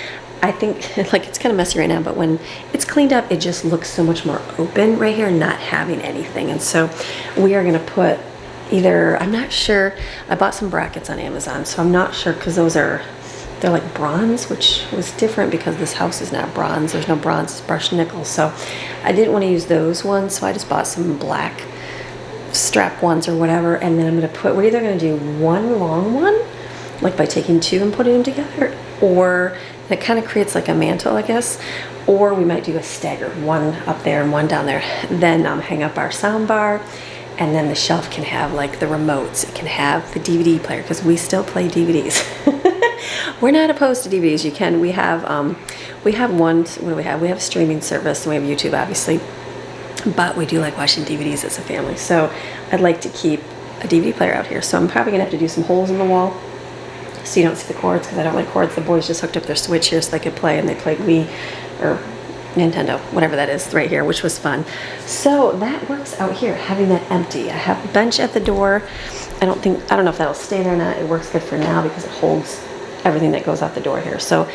I think like it's kind of messy right now, but when it's cleaned up, it just looks so much more open right here, not having anything. And so we are going to put either, I'm not sure, I bought some brackets on Amazon, so I'm not sure, because they're like bronze, which was different because this house is not bronze. There's no bronze, it's brushed nickel. So I didn't want to use those ones, so I just bought some black strap ones or whatever. And then I'm going to put, we're either going to do one long one, like by taking two and putting them together, or that kind of creates like a mantle, I guess, or we might do a staggered, one up there and one down there. Then hang up our sound bar, and then the shelf can have like the remotes. It can have the DVD player, because we still play DVDs. We're not opposed to DVDs. You can. We have one. What do we have? We have a streaming service, and we have YouTube, obviously. But we do like watching DVDs as a family. So I'd like to keep a DVD player out here. So I'm probably gonna have to do some holes in the wall so you don't see the cords, because I don't like cords. The boys just hooked up their Switch here so they could play, and they played Wii or Nintendo, whatever that is right here, which was fun. So that works out here, having that empty. I have a bench at the door. I don't know if that'll stay there or not. It works good for now because it holds everything that goes out the door here. So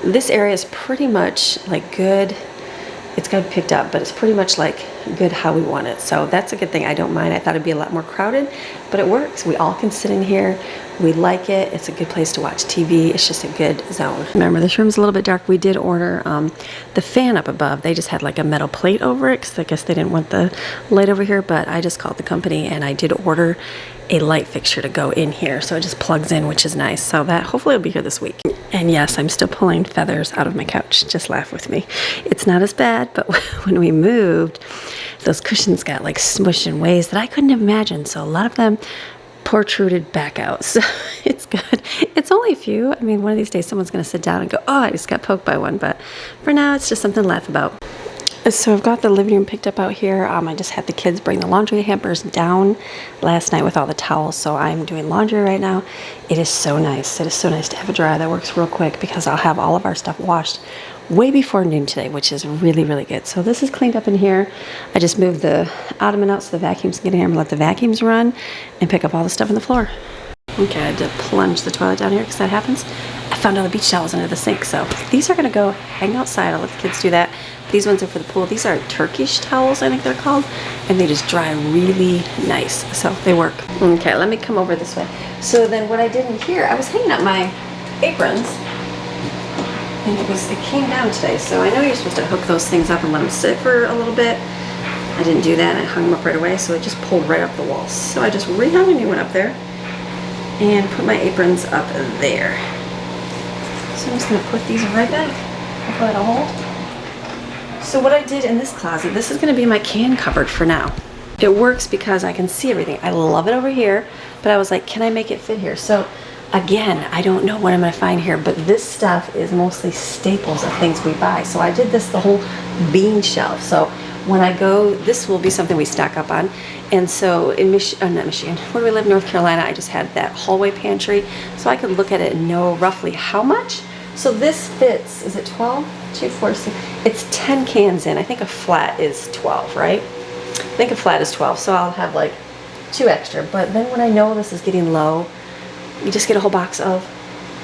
this area is pretty much like good. it's got picked up, but it's pretty much like good how we want it. So that's a good thing. I don't mind. I thought it'd be a lot more crowded, but it works. We all can sit in here. We like it. It's a good place to watch TV. It's just a good zone. Remember, this room's a little bit dark. We did order the fan up above. They just had like a metal plate over it because I guess they didn't want the light over here, but I just called the company and I did order a light fixture to go in here. So it just plugs in, which is nice. So that hopefully will be here this week. And yes, I'm still pulling feathers out of my couch. Just laugh with me. It's not as bad, but when we moved, those cushions got like smushed in ways that I couldn't imagine. So a lot of them protruded back out. So it's good. It's only a few. I mean, one of these days someone's going to sit down and go, oh, I just got poked by one. But for now, it's just something to laugh about. So I've got the living room picked up out here. I just had the kids bring the laundry hampers down last night with all the towels. So I'm doing laundry right now. It is so nice. It is so nice to have a dryer that works real quick because I'll have all of our stuff washed way before noon today, which is really, really good. So this is cleaned up in here. I just moved the ottoman out so the vacuums can get in here. I'm gonna let the vacuums run and pick up all the stuff on the floor. Okay, I had to plunge the toilet down here because that happens. I found all the beach towels under the sink. So these are gonna go hang outside. I'll let the kids do that. These ones are for the pool. These are Turkish towels, I think they're called. And they just dry really nice. So they work. Okay, let me come over this way. So then what I did in here, I was hanging up my aprons. And it came down today. So I know you're supposed to hook those things up and let them sit for a little bit. I didn't do that. I hung them up right away. So it just pulled right up the walls. So I just rehung a new one up there and put my aprons up there. So I'm just gonna put these right back. Hopefully that'll hold. So what I did in this closet, this is gonna be my can cupboard for now. It works because I can see everything. I love it over here, but I was like, can I make it fit here? So again, I don't know what I'm gonna find here, but this stuff is mostly staples of things we buy. So I did this, the whole bean shelf. So when I go, this will be something we stock up on. And so in not Michigan, where do we live? North Carolina, I just had that hallway pantry. So I could look at it and know roughly how much. So this fits, is it 12? 2, 4, 6, it's 10 cans in. I think a flat is 12, right? I think a flat is 12, so I'll have like 2 extra. But then when I know this is getting low, you just get a whole box of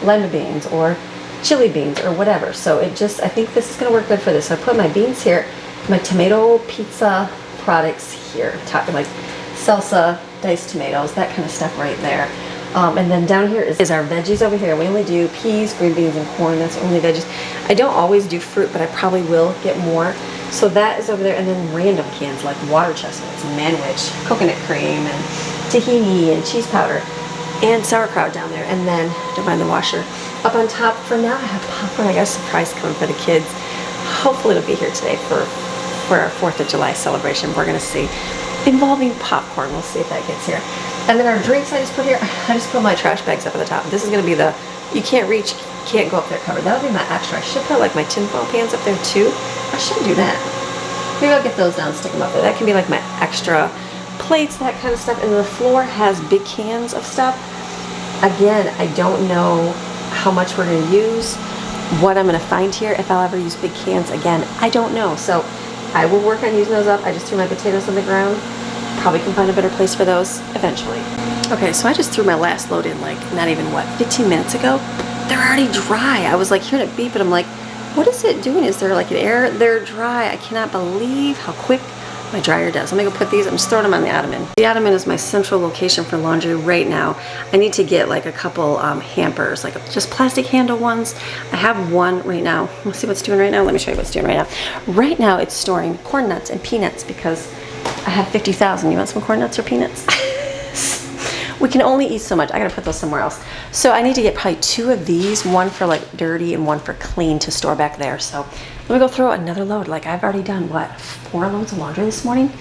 lima beans or chili beans or whatever. So it just, I think this is gonna work good for this. So I put my beans here, my tomato pizza products here, like salsa, diced tomatoes, that kind of stuff right there. And then down here is our veggies over here. We only do peas, green beans, and corn. That's only veggies. I don't always do fruit, but I probably will get more. So that is over there. And then random cans like water chestnuts, manwich, coconut cream, and tahini, and cheese powder, and sauerkraut down there. And then, don't mind the washer. Up on top, for now, I have popcorn. I got a surprise coming for the kids. Hopefully it'll be here today for our 4th of July celebration. We're going to see. Involving popcorn. We'll see if that gets here. And then our drinks I just put here, I just put my trash bags up at the top. This is going to be the, you can't reach, can't go up there covered. That'll be my extra. I should put like my tinfoil pans up there too. I should do that. Maybe I'll get those down and stick them up there. That can be like my extra plates, that kind of stuff. And the floor has big cans of stuff. Again, I don't know how much we're going to use, what I'm going to find here, if I'll ever use big cans again. I don't know. So I will work on using those up. I just threw my potatoes on the ground. Probably can find a better place for those eventually. Okay, so I just threw my last load in like not even, what, 15 minutes ago? They're already dry. I was like hearing it beep and I'm like, what is it doing? Is there like an air? They're dry. I cannot believe how quick my dryer does. Let me go put these, I'm just throwing them on the ottoman. The ottoman is my central location for laundry right now. I need to get like a couple hampers, like just plastic handle ones. I have one right now. Let's see what's doing right now. Let me show you what's doing right now. Right now it's storing corn nuts and peanuts because I have 50,000. You want some corn nuts or peanuts? We can only eat so much. I gotta put those somewhere else. So I need to get probably 2 of these, one for like dirty and one for clean to store back there. So let me go throw another load. Like I've already done, what, 4 loads of laundry this morning?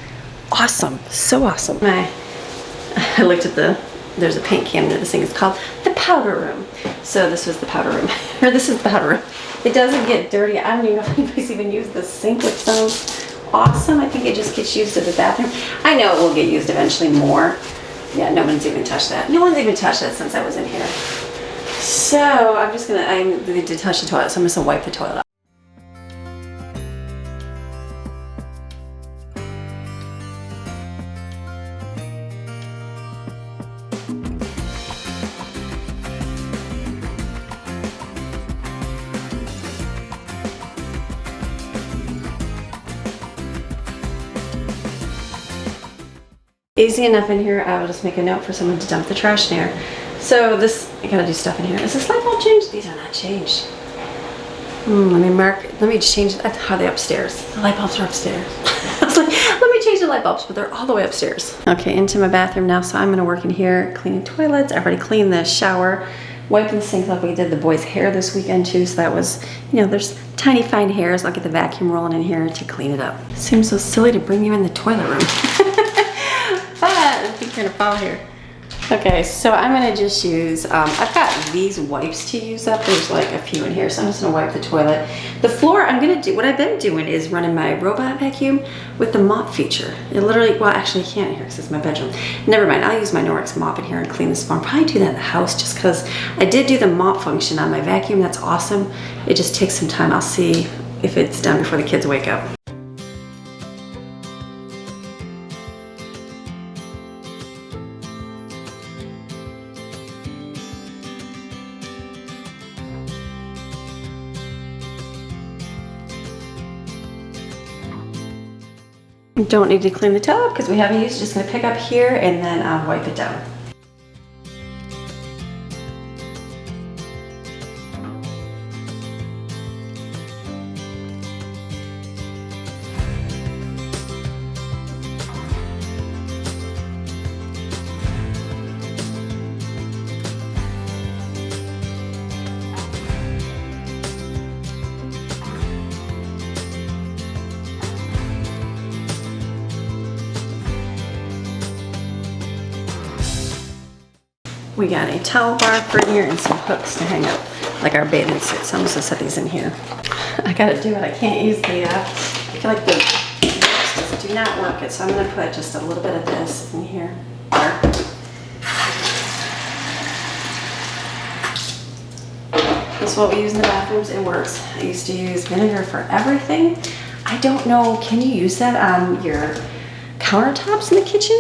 Awesome, so awesome. I looked at there's a paint can near this thing. It's called the powder room. So this was the powder room, or this is the powder room. It doesn't get dirty. I don't even know if anybody's even used the sink, which sounds awesome. I think it just gets used at the bathroom. I know it will get used eventually more. Yeah, no one's even touched that. No one's even touched that since I was in here. So I need to touch the toilet, so I'm just gonna wipe the toilet off. easy enough in here. I will just make a note for someone to dump the trash in here. So this, I gotta do stuff in here. Is this light bulb changed? These are not changed. Let me change it. Are they upstairs? The light bulbs are upstairs. I was like, let me change the light bulbs, but they're all the way upstairs. Okay, into my bathroom now. So I'm gonna work in here, cleaning toilets. I've already cleaned the shower, wiping the sink like we did the boys' hair this weekend too. So that was, you know, there's tiny fine hairs. I'll get the vacuum rolling in here to clean it up. Seems so silly to bring you in the toilet room. But I think you're gonna fall here. Okay, so I'm gonna just use, I've got these wipes to use up. There's like a few in here, so I'm just gonna wipe the toilet. The floor, I'm gonna do, what I've been doing is running my robot vacuum with the mop feature. It literally, well, actually I can't here because it's my bedroom. Never mind, I'll use my Norwex mop in here and clean this floor. I'll probably do that in the house just because I did do the mop function on my vacuum. That's awesome. It just takes some time. I'll see if it's done before the kids wake up. Don't need to clean the tub because we haven't used it. Just gonna pick up here and then wipe it down. We got a towel bar for in here and some hooks to hang up, like our bathing suits. I'm just gonna set these in here. I gotta do it. I can't use the, I feel like the hooks just do not work it, so I'm gonna put just a little bit of this in here. This is what we use in the bathrooms. It works. I used to use vinegar for everything. I don't know, can you use that on your countertops in the kitchen?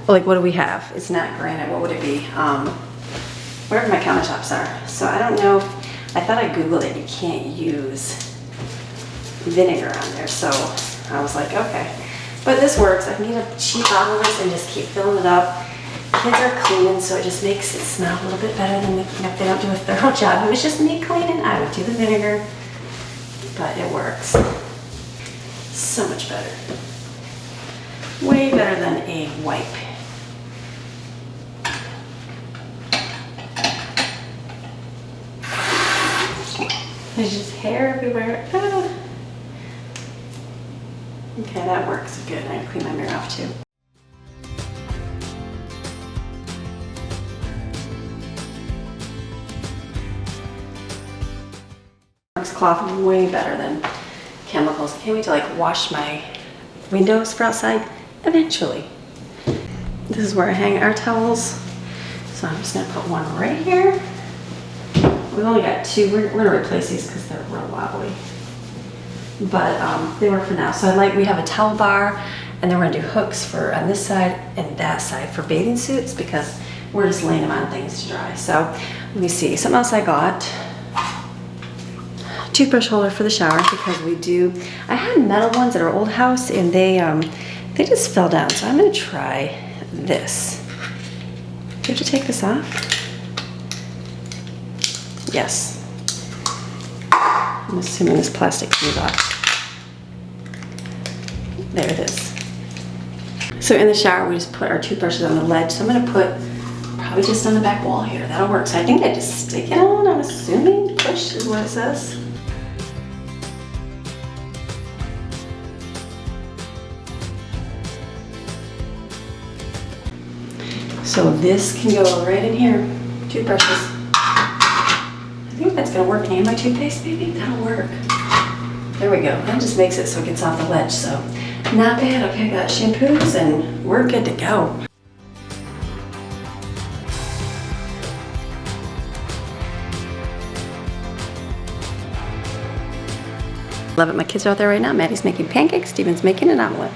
Like, what do we have? It's not granite. What would it be? Wherever my countertops are. So I don't know. I thought I Googled it. You can't use vinegar on there. So I was like, okay. But this works. I can get a cheap bottle of this and just keep filling it up. Kids are cleaning, so it just makes it smell a little bit better than if they don't do a thorough job. If it was just me cleaning, I would do the vinegar. But it works. So much better. Way better than a wipe. There's just hair everywhere. Ah. Okay, that works good. I'm gonna clean my mirror off too. Works cloth way better than chemicals. I can't wait to like wash my windows for outside eventually. This is where I hang our towels. So I'm just gonna put one right here. We've only got two. We're gonna replace these because they're real wobbly. But they work for now. So we have a towel bar, and then we're gonna do hooks for on this side and that side for bathing suits because we're just laying them on things to dry. So let me see, something else I got. Toothbrush holder for the shower because I had metal ones at our old house and they just fell down. So I'm gonna try this. Do you have to take this off? Yes. I'm assuming this plastic comes off. There it is. So in the shower, we just put our toothbrushes on the ledge. So I'm gonna put probably just on the back wall here. That'll work. So I think I just stick it on, I'm assuming. Push is what it says. So this can go right in here. Toothbrushes. I think that's gonna work. And my toothpaste, maybe? That'll work. There we go. That just makes it so it gets off the ledge. So not bad. Okay, I got shampoos and we're good to go. Love it. My kids are out there right now. Maddie's making pancakes. Steven's making an omelet.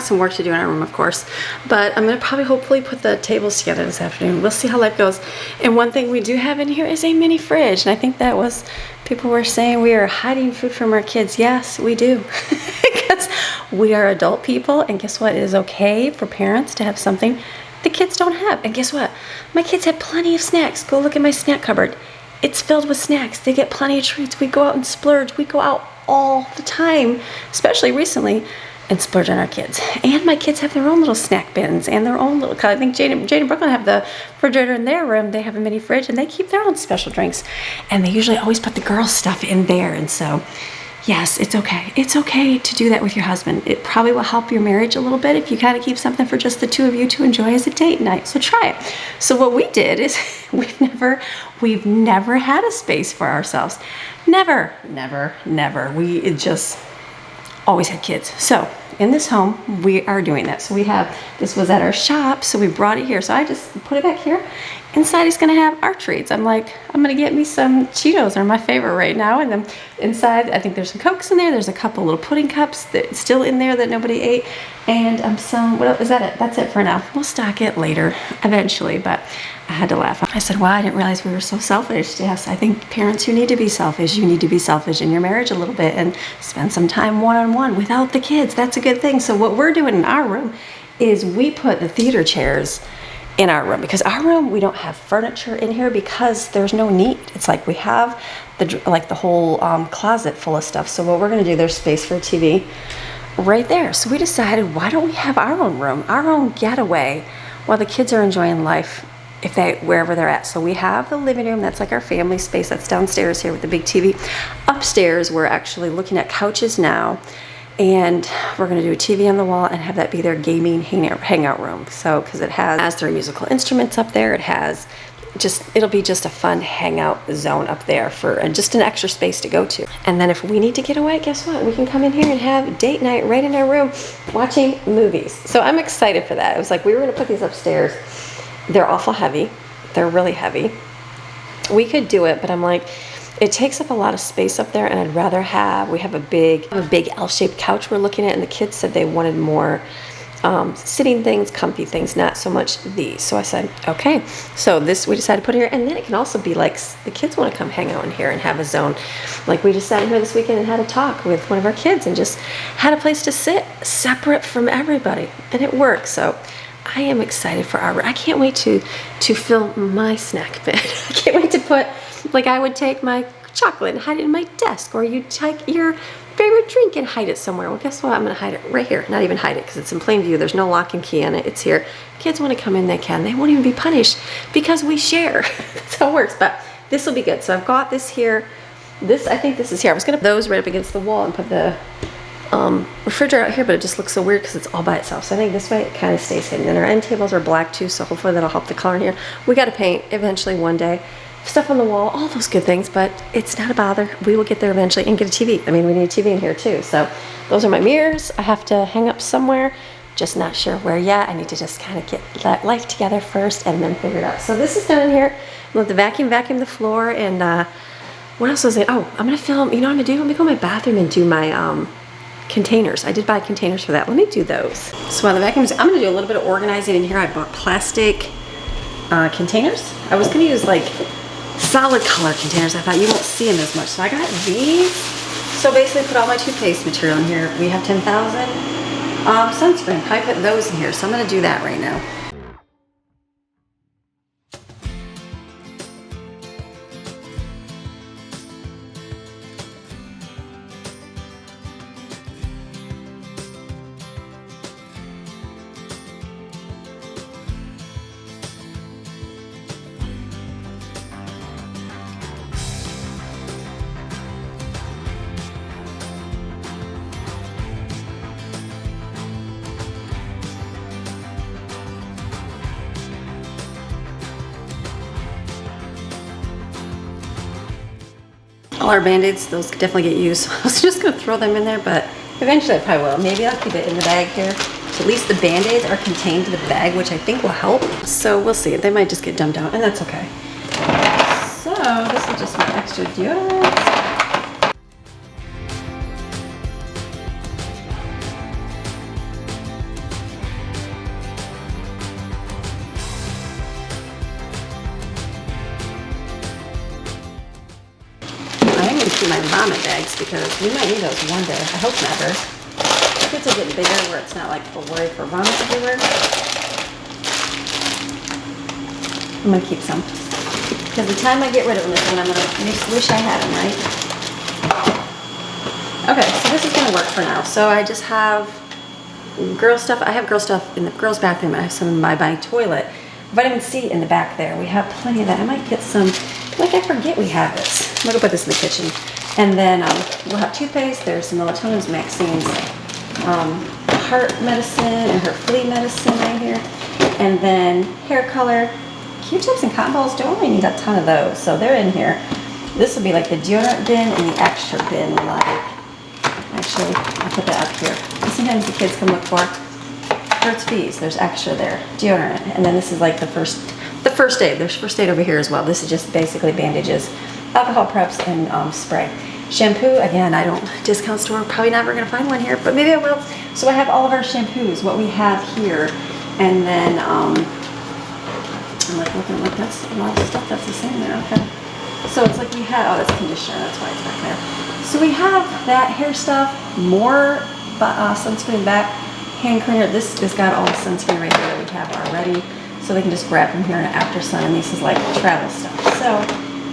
got some work to do in our room, of course, but I'm gonna probably hopefully put the tables together this afternoon. We'll see how life goes. And one thing we do have in here is a mini fridge, and I think that was, people were saying we are hiding food from our kids. Yes, we do. Because we are adult people, and guess what? It is okay for parents to have something the kids don't have. And guess what? My kids have plenty of snacks. Go look at my snack cupboard. It's filled with snacks. They get plenty of treats. We go out and splurge. We go out all the time, especially recently, and splurge on our kids. And my kids have their own little snack bins and their own little, I think Jade and Brooklyn have the refrigerator in their room. They have a mini fridge, and they keep their own special drinks. And they usually always put the girls' stuff in there. And so, yes, it's okay. It's okay to do that with your husband. It probably will help your marriage a little bit if you kind of keep something for just the two of you to enjoy as a date night. So try it. So what we did is we've never had a space for ourselves. Never. We just always had kids. So in this home, we are doing that. So we have, this was at our shop, so we brought it here. So I just put it back here. Inside is gonna have our treats. I'm gonna get me some Cheetos, are my favorite right now. And then inside, I think there's some Cokes in there. There's a couple little pudding cups that's still in there that nobody ate. And what else, is that it? That's it for now. We'll stock it later, eventually, but I had to laugh. I said, wow, I didn't realize we were so selfish. Yes, I think parents, you need to be selfish. You need to be selfish in your marriage a little bit and spend some time one-on-one without the kids. That's a good thing. So what we're doing in our room is we put the theater chairs in our room, because our room, we don't have furniture in here because there's no need. It's like we have the whole closet full of stuff. So what we're gonna do, there's space for a TV right there. So we decided, why don't we have our own room, our own getaway while the kids are enjoying life wherever they're at. So we have the living room, that's like our family space, that's downstairs here with the big TV. Upstairs, we're actually looking at couches now, and we're gonna do a TV on the wall and have that be their gaming hangout room. So, because it has their musical instruments up there, it'll be just a fun hangout zone up there and just an extra space to go to. And then if we need to get away, guess what? We can come in here and have date night right in our room watching movies. So I'm excited for that. It was like, we were gonna put these upstairs. They're awful heavy. They're really heavy. We could do it, but I'm like, it takes up a lot of space up there, and I'd rather we have a big L-shaped couch we're looking at, and the kids said they wanted more sitting things, comfy things, not so much these. So I said, okay. So this we decided to put here, and then it can also be like the kids want to come hang out in here and have a zone. Like we just sat in here this weekend and had a talk with one of our kids and just had a place to sit separate from everybody, and it worked. So I am excited for I can't wait to fill my snack bin. I can't wait to put, like I would take my chocolate and hide it in my desk, or you take your favorite drink and hide it somewhere. Well, guess what? I'm gonna hide it right here. Not even hide it, because it's in plain view. There's no lock and key on it. It's here. Kids want to come in, they can. They won't even be punished because we share. That's how it works. But this will be good. So I've got this here. I think this is here. I was gonna put those right up against the wall and put the refrigerator out here, but it just looks so weird because it's all by itself. So I think this way it kind of stays hidden. And our end tables are black too, so hopefully that'll help the color in here. We got to paint eventually one day. Stuff on the wall, all those good things, but it's not a bother. We will get there eventually, and get a TV. I mean, we need a TV in here too. So those are my mirrors. I have to hang up somewhere, just not sure where yet. I need to just kind of get that life together first and then figure it out. So this is done in here. I'm gonna let the vacuum the floor, and what else was it? Oh, I'm gonna film, you know what I'm gonna do? Let me go in my bathroom and do my containers. I did buy containers for that. Let me do those. So while the vacuum's, I'm gonna do a little bit of organizing in here. I bought plastic containers. I was gonna use like solid color containers. I thought you won't see them as much. So I got these. So basically put all my toothpaste material in here. We have 10,000 sunscreen. I put those in here. So I'm gonna do that right now. All our Band-Aids, those could definitely get used. I was just gonna throw them in there, but eventually I probably will. Maybe I'll keep it in the bag here. So at least the Band-Aids are contained to the bag, which I think will help. So we'll see. They might just get dumped out, and that's okay. So this is just my extra deodorant. empty my vomit bags because we might need those one day. I hope never. Kids are getting bigger where it's not like a worry for vomit everywhere. I'm gonna keep some. Because the time I get rid of them is when I'm gonna wish I had them, right? Okay, so this is gonna work for now. So I just have girl stuff. I have girl stuff in the girls' bathroom. I have some in my toilet. Vitamin C in the back there. We have plenty of that. I might get some, like I forget we have this. I'm gonna go put this in the kitchen. And then we'll have toothpaste. There's some melatonin, Maxine's heart medicine and her flea medicine right here. And then hair color. Q-tips and cotton balls don't really need a ton of those, so they're in here. This will be like the deodorant bin and the extra bin. Like, actually, I'll put that up here. Sometimes the kids come look for Burt's Bees. There's extra there, deodorant, and then this is like the first aid. There's first aid over here as well. This is just basically bandages, alcohol preps, and spray. Shampoo, again, I don't discount store. Probably never gonna find one here, but maybe I will. So I have all of our shampoos, what we have here, and then I'm like looking like that's a lot of stuff that's the same there. Okay. So it's like we had, oh, that's conditioner, that's why it's back there. So we have that hair stuff, more sunscreen back, hand cleaner. This has got all the sunscreen right there that we have already. So they can just grab from here in an after sun, and this is like travel stuff. So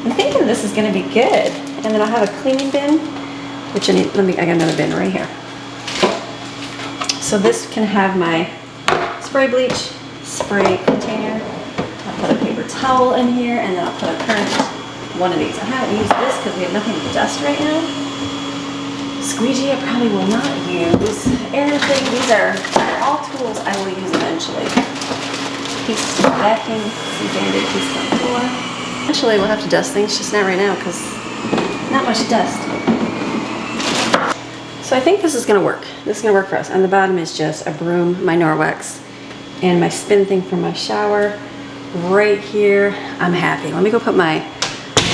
I'm thinking this is gonna be good. And then I'll have a cleaning bin, which I got another bin right here. So this can have my spray bleach, spray container. I'll put a paper towel in here, and then I'll put a current one of these. I haven't used this because we have nothing to dust right now. Squeegee I probably will not use. Air thing, these are all tools I will use eventually. Piece of vacuum, some Band-Aid piece on the floor. Eventually we'll have to dust things, just not right now because not much dust. So I think this is gonna work. This is gonna work for us. On the bottom is just a broom, my Norwex, and my spin thing for my shower. Right here, I'm happy. Let me go put my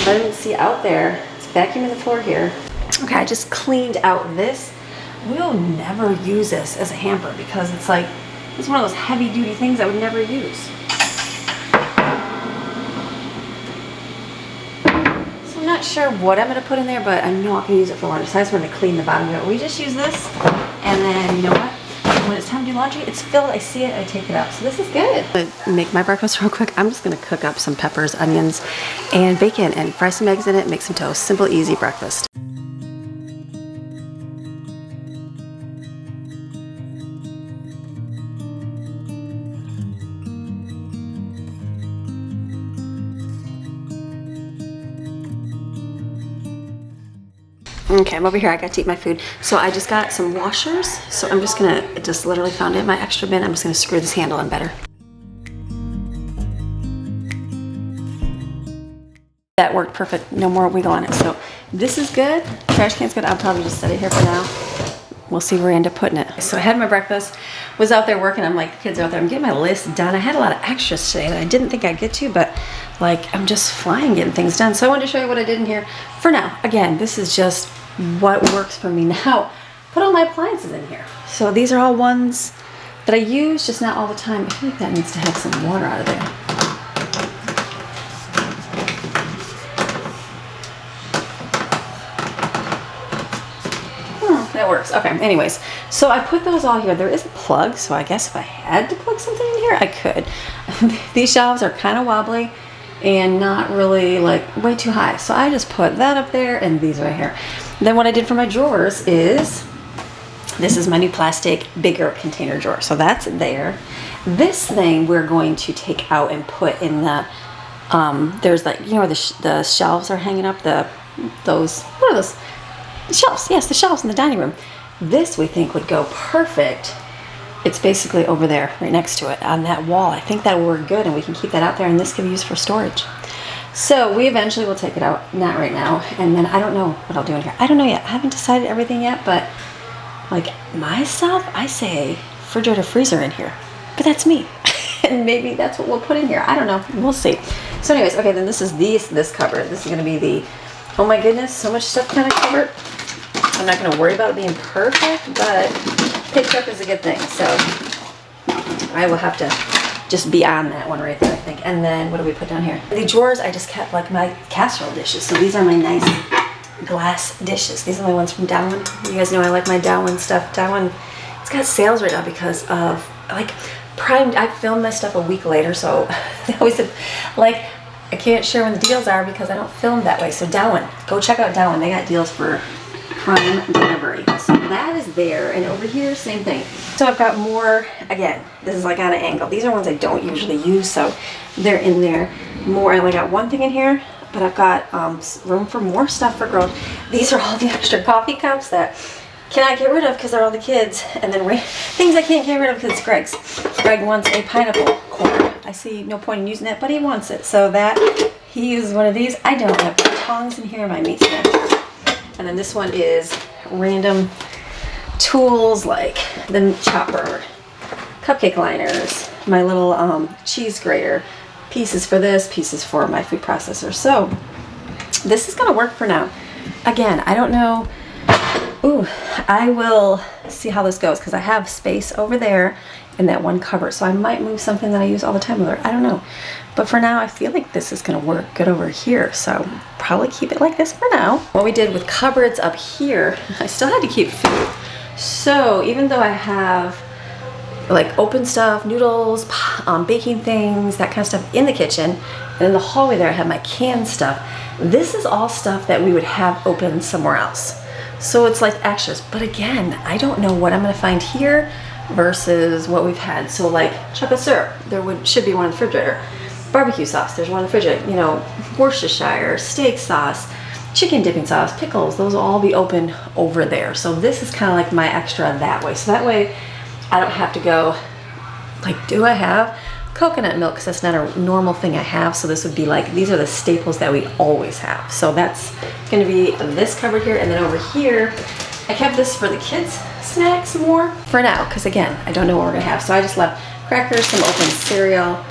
vitamin C out there. It's vacuuming the floor here. Okay, I just cleaned out this. We'll never use this as a hamper because it's like, it's one of those heavy duty things I would never use. So I'm not sure what I'm gonna put in there, but I know I can use it for laundry. So I just wanted to clean the bottom of it. We just use this, and then you know what? When it's time to do laundry, it's filled, I see it, I take it out. So this is good. I'm gonna make my breakfast real quick. I'm just gonna cook up some peppers, onions, and bacon, and fry some eggs in it, make some toast. Simple, easy breakfast. Okay, I'm over here, I got to eat my food. So I just got some washers. So I'm just gonna, I just literally found it in my extra bin. I'm just gonna screw this handle in better. That worked perfect, no more wiggle on it. So this is good, trash can's good. I'll probably just set it here for now. We'll see where I end up putting it. So I had my breakfast, was out there working. I'm like, the kids are out there, I'm getting my list done. I had a lot of extras today that I didn't think I'd get to, but like, I'm just flying getting things done. So I wanted to show you what I did in here. For now, again, this is just what works for me now. Put all my appliances in here. So these are all ones that I use, just not all the time. I feel like that needs to have some water out of there. That works. Okay, anyways, so I put those all here. There is a plug, so I guess if I had to plug something in here, I could. These shelves are kind of wobbly and not really like way too high, so I just put that up there and these right here. Then what I did for my drawers is, this is my new plastic bigger container drawer, so that's there. This thing we're going to take out and put in the there's like, you know where the shelves are hanging up, those, what are those? The shelves, yes, the shelves in the dining room. This we think would go perfect. It's basically over there, right next to it, on that wall. I think that will work good, and we can keep that out there, and this can be used for storage. So we eventually will take it out, not right now, and then I don't know what I'll do in here. I don't know yet. I haven't decided everything yet, but like myself, I say refrigerator, freezer in here, but that's me. And maybe that's what we'll put in here. I don't know. We'll see. So anyways, okay, then this is this cupboard. This is going to be the, oh my goodness, so much stuff kind of cupboard. I'm not going to worry about it being perfect, but pitch up is a good thing. So I will have to just be on that one right there, I think. And then what do we put down here? The drawers, I just kept like my casserole dishes. So these are my nice glass dishes. These are the ones from Darwin. You guys know I like my Darwin stuff. Darwin, it's got sales right now because of like Prime. I filmed my stuff a week later, so they always like I can't share when the deals are because I don't film that way. So Darwin, go check out Darwin. They got deals for Prime delivery. So that is there, and over here, same thing. So I've got more. Again, this is like on an angle. These are ones I don't usually use, so they're in there more. I only got one thing in here, but I've got room for more stuff for girls. These are all the extra coffee cups that cannot get rid of because they're all the kids, and then things I can't get rid of because it's Greg's. Greg wants a pineapple corner. I see no point in using it, but he wants it, so that he uses one of these. I don't have tongs in here, my meat snatcher. And then this one is random tools like the chopper, cupcake liners, my little cheese grater, pieces for this, pieces for my food processor. So this is gonna work for now. Again, I don't know. Ooh, I will see how this goes because I have space over there in that one cupboard. So I might move something that I use all the time with her. I don't know. But for now, I feel like this is gonna work good over here. So probably keep it like this for now. What we did with cupboards up here, I still had to keep food. So even though I have like open stuff, noodles, baking things, that kind of stuff in the kitchen, and in the hallway there I have my canned stuff. This is all stuff that we would have open somewhere else. So it's like extras. But again, I don't know what I'm gonna find here versus what we've had. So like chocolate syrup, should be one in the refrigerator. Barbecue sauce, there's one in the refrigerator. You know, Worcestershire, steak sauce, chicken dipping sauce, pickles, those will all be open over there. So this is kind of like my extra that way. So that way I don't have to go like, do I have coconut milk? Because that's not a normal thing I have. So this would be like, these are the staples that we always have. So that's going to be this cupboard here. And then over here, I kept this for the kids' snacks more for now. Because again, I don't know what we're going to have. So I just left crackers, some open cereal,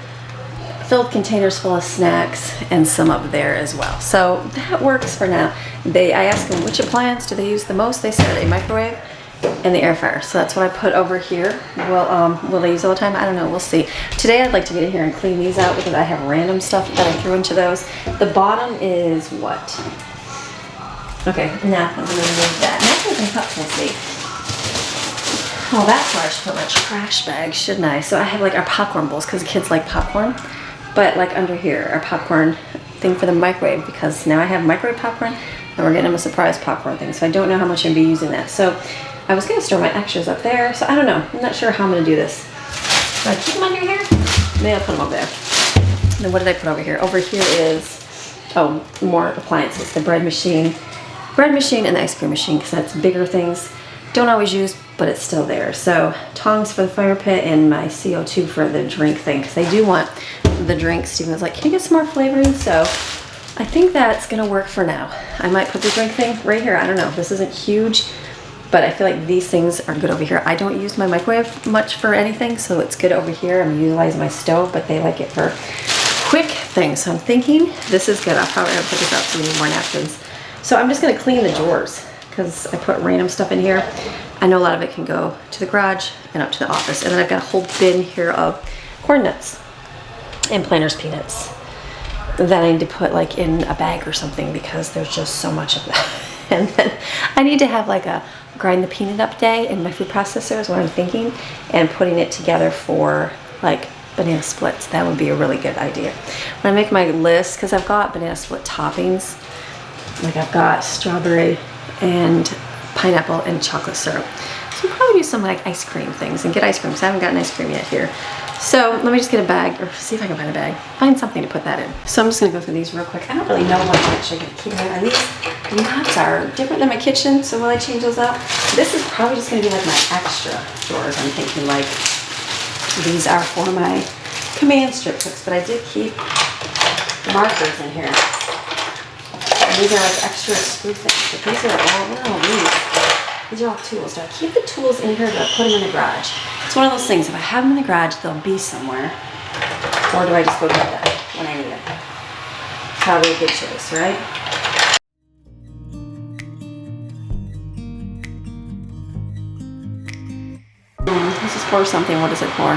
filled containers full of snacks, and some up there as well. So that works for now. I asked them which appliance do they use the most. They said a microwave and the air fryer. So that's what I put over here. Will they use all the time? I don't know, we'll see. Today I'd like to get in here and clean these out because I have random stuff that I threw into those. The bottom is what? Okay, napkins, I'm gonna move that. Napkins and cups, we'll see. Oh, that's where I should put my trash bag, shouldn't I? So I have like our popcorn bowls because the kids like popcorn. But like under here, our popcorn thing for the microwave, because now I have microwave popcorn and we're getting them a surprise popcorn thing. So I don't know how much I'm gonna be using that. So I was gonna store my extras up there. So I don't know, I'm not sure how I'm gonna do this. Do I keep them under here? Maybe I'll put them over there. And then what did I put over here? Over here is, oh, more appliances. The bread machine and the ice cream machine, because that's bigger things. Don't always use, but it's still there. So tongs for the fire pit and my CO2 for the drink thing, because they do want the drink. Steven was like, can you get some more flavoring? So I think that's gonna work for now. I might put the drink thing right here. I don't know, this isn't huge, but I feel like these things are good over here. I don't use my microwave much for anything, so it's good over here. I'm utilizing my stove, but they like it for quick things. So I'm thinking this is good. I'll probably put this up so we need more napkins. So I'm just gonna clean the drawers because I put random stuff in here. I know a lot of it can go to the garage and up to the office. And then I've got a whole bin here of corn nuts and Planters peanuts that I need to put like in a bag or something because there's just so much of that. And then I need to have like a grind the peanut up day in my food processor is what I'm thinking, and putting it together for like banana splits. That would be a really good idea. When I make my list, because I've got banana split toppings, like I've got strawberry and pineapple and chocolate syrup. So I'll probably do some like ice cream things and get ice cream because I haven't gotten ice cream yet here. So let me just get a bag, or see if I can find a bag. Find something to put that in. So I'm just gonna go through these real quick. I don't really know what I'm actually gonna keep in there. And these knobs are different than my kitchen, so will I change those up? This is probably just gonna be like my extra drawers. I'm thinking like these are for my command strip hooks, but I did keep markers in here. And these are like extra screw things, but these are all, what are all these? These are all tools. Do I keep the tools in here or do I put them in the garage? It's one of those things, if I have them in the garage, they'll be somewhere. Or do I just go get them when I need them? Probably a good choice, right? This is for something. What is it for?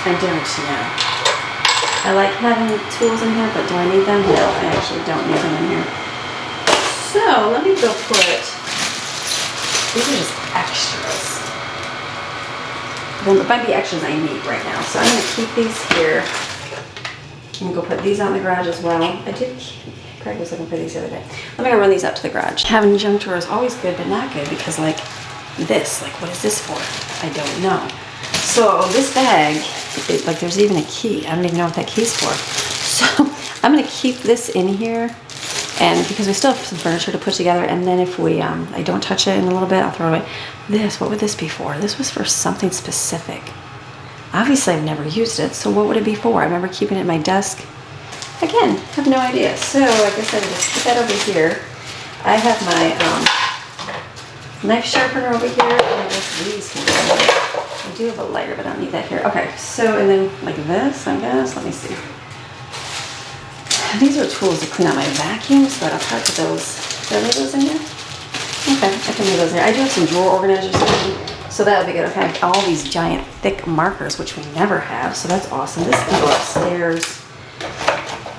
I don't know. I like having tools in here, but do I need them? No, I actually don't need them in here. So let me go put, these are just extras. There might be extras I need right now. So I'm gonna keep these here. I'm gonna go put these out in the garage as well. Craig was looking for these the other day. Let me go run these out to the garage. Having junk drawer is always good, but not good because like this, like what is this for? I don't know. So this bag, like there's even a key. I don't even know what that key's for. So I'm gonna keep this in here, and because we still have some furniture to put together, and then if we, I don't touch it in a little bit, I'll throw it away. This, what would this be for? This was for something specific. Obviously I've never used it, so what would it be for? I remember keeping it at my desk. Again, have no idea. So I guess I would just put that over here. I have my knife sharpener over here, and I guess these can go. I do have a lighter, but I don't need that here. Okay, so and then like this, I guess. Let me see. These are tools to clean out my vacuums, but I'll probably put those. Did I leave those in here? Okay, I can leave those in here. I do have some drawer organizers in, so that would be good. Okay, I have all these giant thick markers, which we never have, so that's awesome. This can go upstairs.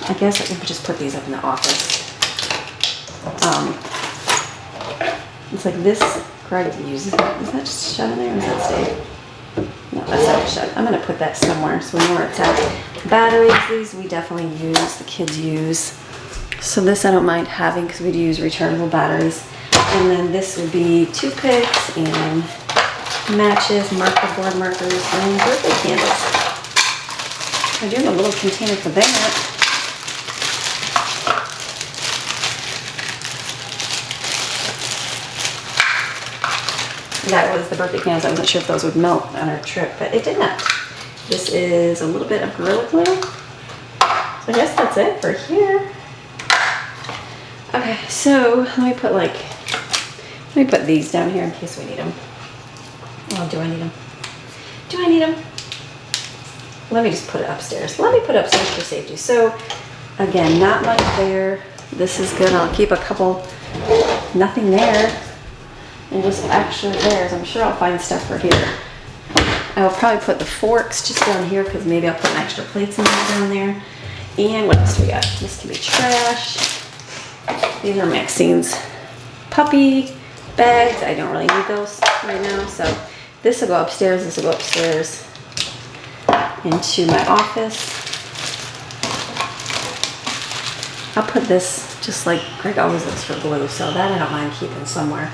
I guess I can just put these up in the office. It's like this, Greg uses it. Is that just shut in there or is that stay? No, that's not shut. I'm gonna put that somewhere so we know where it's at. Batteries, these we definitely use, the kids use. So this I don't mind having because we do use returnable batteries. And then this would be toothpicks and matches, marker board markers, and birthday candles. I do have a little container for that. That was the birthday candles. I wasn't sure if those would melt on our trip, but it did not. This is a little bit of Gorilla Glue. So I guess that's it for here. Okay, so let me put these down here in case we need them. Oh, do I need them? Do I need them? Let me just put it upstairs. Let me put it upstairs for safety. So again, not much there. This is good. I'll keep a couple, nothing there. And just extra there. I'm sure I'll find stuff for here. I will probably put the forks just down here because maybe I'll put some extra plates in there down there. And what else do we got? This can be trash. These are Maxine's puppy bags. I don't really need those right now. So this will go upstairs. This will go upstairs into my office. I'll put this just like Greg always looks for glue. So that I don't mind keeping somewhere.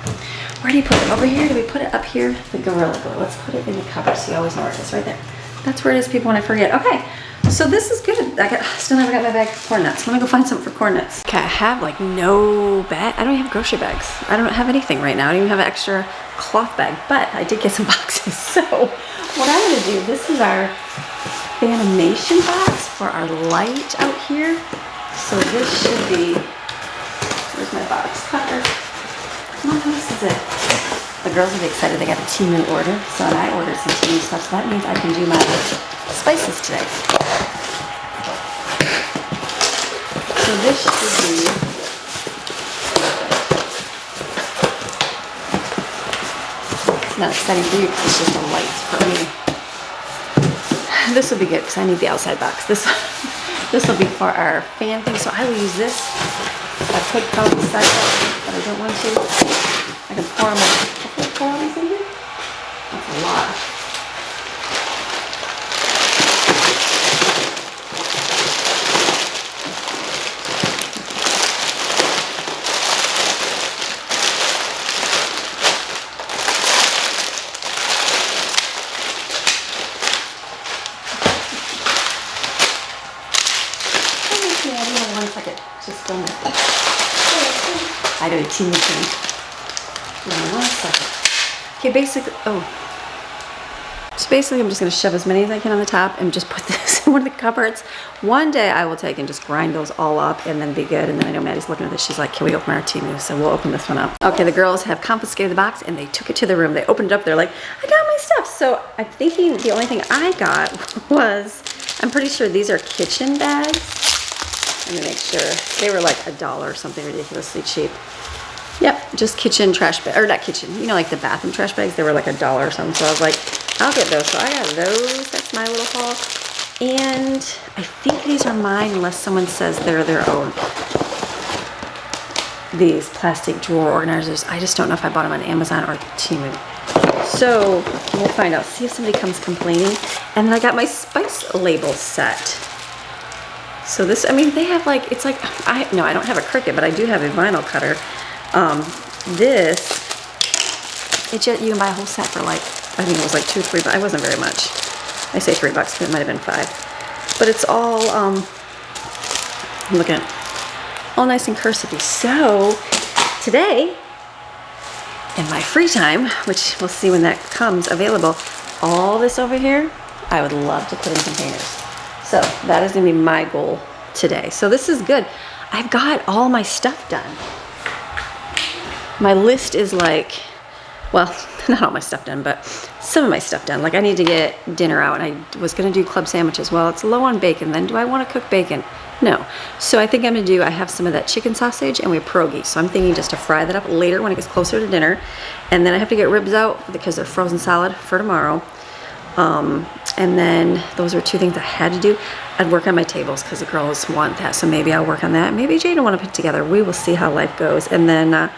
Where do you put it? Over here? Do we put it up here? The Gorilla Glue. Let's put it in the cupboard so you always know where it is. Right there. That's where it is, people, when I forget. Okay, so this is good. Still never got my bag for corn nuts. Let me go find something for corn nuts. Okay, I have like no bag. I don't even have grocery bags. I don't have anything right now. I don't even have an extra cloth bag, but I did get some boxes. So what I'm going to do, this is our animation box for our light out here. So this should be, where's my box cutter? Oh, this is it. The girls will be excited. They got a Temu order, so I ordered some Temu stuff. So that means I can do my spices today. So this should be. It's not exciting for you because it's just a light for me. This will be good because I need the outside box. This will be for our fan thing. So I will use this. I could probably side out, but I don't want to. I can pour them in. Can I pour all these in here? That's a lot. One second. Just go there. I do a teeny thing. One second. Okay, so basically I'm just going to shove as many as I can on the top and just put this in one of the cupboards. One day I will take and just grind those all up and then be good. And then I know Maddie's looking at this. She's like, can we open our Temu? So we'll open this one up. Okay, the girls have confiscated the box and they took it to the room. They opened it up. They're like, I got my stuff. So I'm thinking the only thing I got was, I'm pretty sure these are kitchen bags. Let me make sure. They were like $1 or something ridiculously cheap. Yep, just kitchen trash bag, or not kitchen, you know, like the bathroom trash bags. They were like $1 or something. So I was like, I'll get those. So I got those. That's my little haul. And I think these are mine unless someone says they're their own. These plastic drawer organizers. I just don't know if I bought them on Amazon or Temu. So we'll find out. See if somebody comes complaining. And then I got my spice label set. So this, I mean, they have like, it's like, I don't have a Cricut, but I do have a vinyl cutter. This, you can buy a whole set for like, I think it was like $2 or $3, but it wasn't very much. I say $3, but it might have been $5. But it's all, look at it, all nice and cursive-y. So today, in my free time, which we'll see when that comes available, all this over here, I would love to put in containers. So that is gonna be my goal today. So this is good. I've got all my stuff done. My list is like, well, not all my stuff done, but some of my stuff done. Like I need to get dinner out, and I was gonna do club sandwiches. Well, it's low on bacon. Then do I wanna cook bacon? No. So I think I'm gonna do, I have some of that chicken sausage and we have pierogi. So I'm thinking just to fry that up later when it gets closer to dinner. And then I have to get ribs out because they're frozen solid for tomorrow. And then those are 2 things I had to do. I'd work on my tables because the girls want that. So maybe I'll work on that. Maybe Jade will want to put together. We will see how life goes. And then I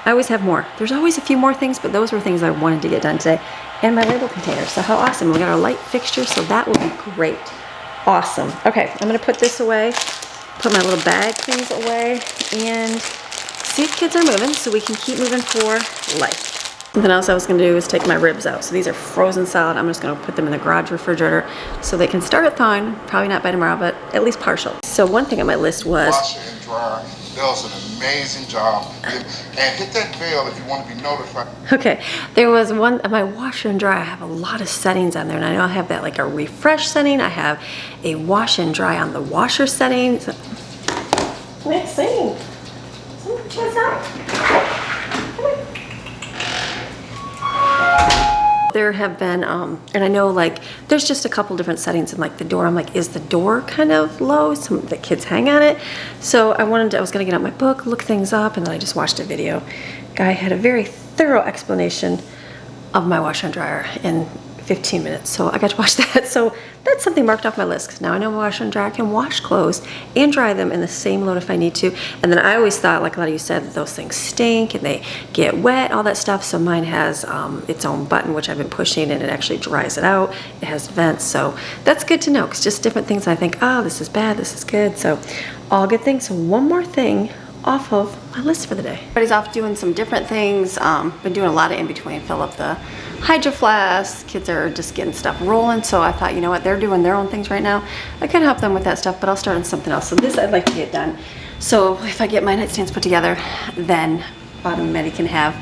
always have more. There's always a few more things, but those were things I wanted to get done today. And my label container. So how awesome. We got our light fixture, so that will be great. Awesome. Okay, I'm going to put this away, put my little bag things away, and see if kids are moving so we can keep moving for life. Something else I was going to do is take my ribs out. So these are frozen solid. I'm just going to put them in the garage refrigerator so they can start thawing. Probably not by tomorrow, but at least partial. So one thing on my list was... Washer and dryer does an amazing job. And hit that bell if you want to be notified. Okay, there was one, my washer and dryer, I have a lot of settings on there, and I know I have that like a refresh setting. I have a wash and dry on the washer setting. So, next thing. Someone check out. There have been, and I know like, there's just a couple different settings in like the door. I'm like, is the door kind of low? Some of the kids hang on it. So I was gonna get out my book, look things up, and then I just watched a video. Guy had a very thorough explanation of my washer and dryer in 15 minutes. So I got to watch that. So that's something marked off my list, because now I know my washer and dryer can wash clothes and dry them in the same load if I need to. And then I always thought, like a lot of you said, that those things stink and they get wet, all that stuff. So mine has its own button, which I've been pushing, and it actually dries it out. It has vents. So that's good to know, because just different things I think, oh, this is bad, this is good. So all good things. So one more thing off of my list for the day. Everybody's off doing some different things. Been doing a lot of in between. Fill up the hydro flasks. Kids are just getting stuff rolling. So I thought, you know what, they're doing their own things right now. I could help them with that stuff, but I'll start on something else. So this I'd like to get done. So if I get my nightstands put together, then Bottom and Maddie can have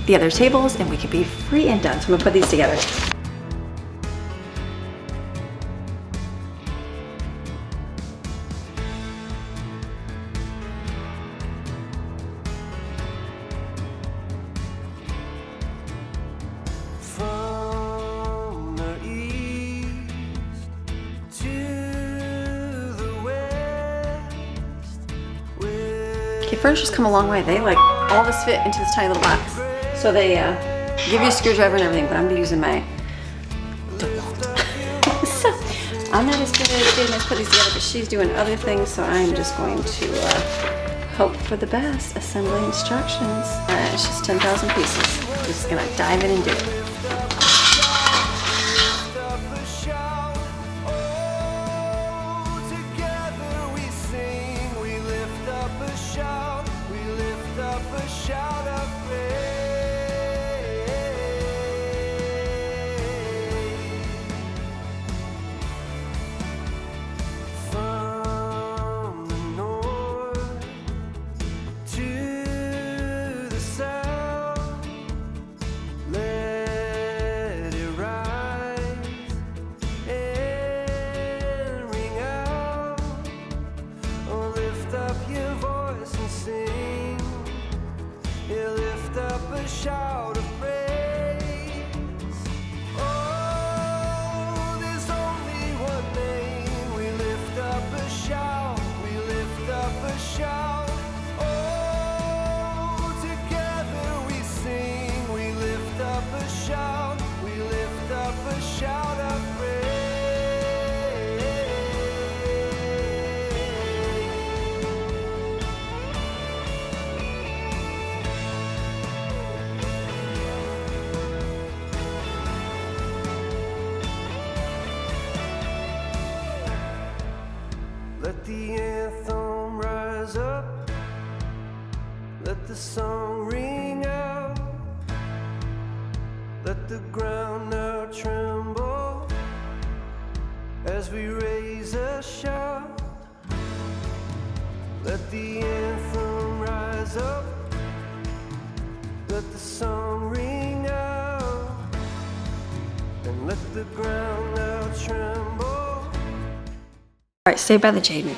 the other tables and we can be free and done. So I'm gonna put these together. Furniture's come a long way. They like all this fit into this tiny little box. So they give you a screwdriver and everything, but I'm using my DeWalt. So I'm not as good at getting us put these together, but she's doing other things, so I'm just going to hope for the best. Assembly instructions. It's just 10,000 pieces. I'm just gonna dive in and do it. To the south, let Let the anthem rise up. Let the song ring out. Let the ground now tremble as we raise a shout. Let the anthem rise up. Let the song ring out. And let the ground now tremble. All right, Saved by the Jaden.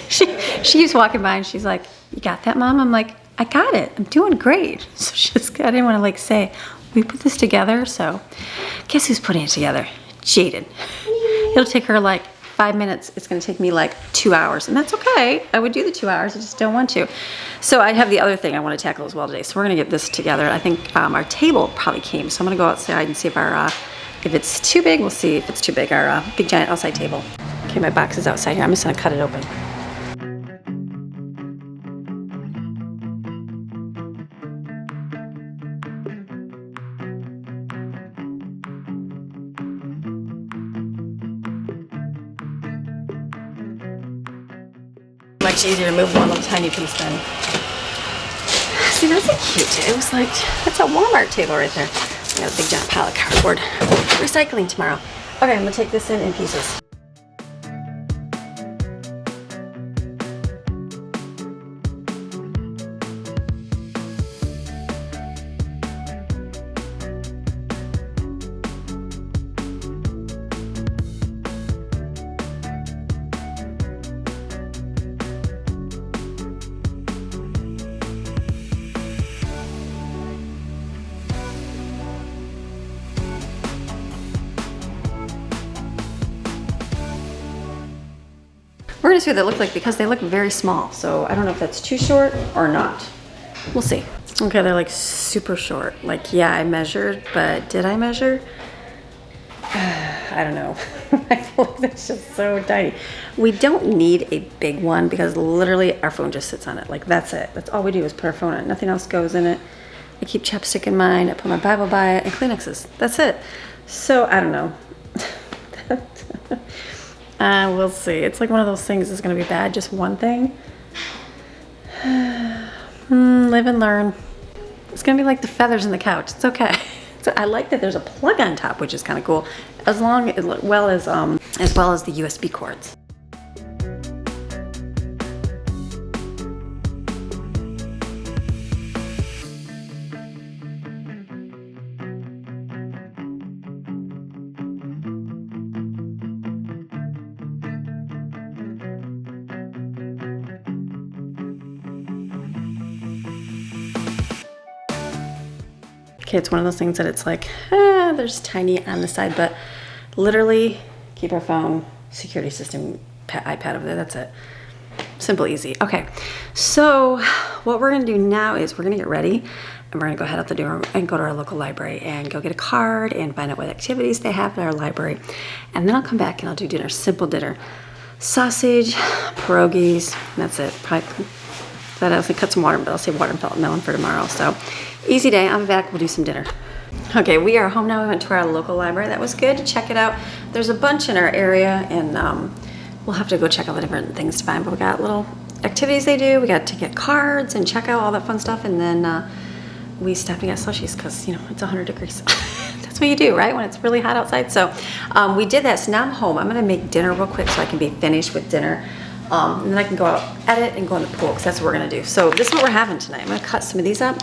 She keeps walking by and she's like, "You got that, Mom?" I'm like, "I got it. I'm doing great." So I didn't want to like say, "We put this together." So guess who's putting it together? Jaden. It'll take her like 5 minutes. It's going to take me like 2 hours, and that's okay. I would do the 2 hours. I just don't want to. So I have the other thing I want to tackle as well today. So we're going to get this together. I think our table probably came. So I'm going to go outside and see if if it's too big. We'll see if it's too big. Our big giant outside table. Okay, my box is outside here. I'm just going to cut it open. Much easier to move one little tiny piece then. See, that's a cute. It was like, that's a Walmart table right there. I got a big giant pile of cardboard. Recycling tomorrow. Okay, I'm gonna take this in pieces. We're gonna see what they look like because they look very small. So I don't know if that's too short or not. We'll see. Okay, they're like super short. Like, yeah, I measured, but did I measure? I don't know. I feel like that's just so tiny. We don't need a big one because literally our phone just sits on it. Like, that's it. That's all we do is put our phone on it. Nothing else goes in it. I keep chapstick in mine. I put my Bible by it and Kleenexes. That's it. So I don't know. We'll see. It's like one of those things that's going to be bad. Just one thing. Live and learn. It's going to be like the feathers in the couch. It's okay. So I like that there's a plug on top, which is kind of cool, as well as the USB cords. Okay, it's one of those things that it's like, there's tiny on the side, but literally keep our phone, security system, iPad over there, that's it. Simple, easy. Okay, so what we're gonna do now is we're gonna get ready and we're gonna go head out the door and go to our local library and go get a card and find out what activities they have at our library. And then I'll come back and I'll do dinner, simple dinner. Sausage, pierogies, that's it. Probably, that I was gonna cut some water, but I'll save watermelon for tomorrow. So easy day, I'll be back, we'll do some dinner. Okay, we are home now. We went to our local library. That was good, check it out. There's a bunch in our area and we'll have to go check out the different things to find, but we got little activities they do. We got to get cards and check out all that fun stuff, and then we stopped and got slushies because, you know, it's 100 degrees. That's what you do, right, when it's really hot outside. So we did that, so now I'm home. I'm gonna make dinner real quick so I can be finished with dinner. And then I can go out, edit, and go in the pool, because that's what we're gonna do. So this is what we're having tonight. I'm gonna cut some of these up,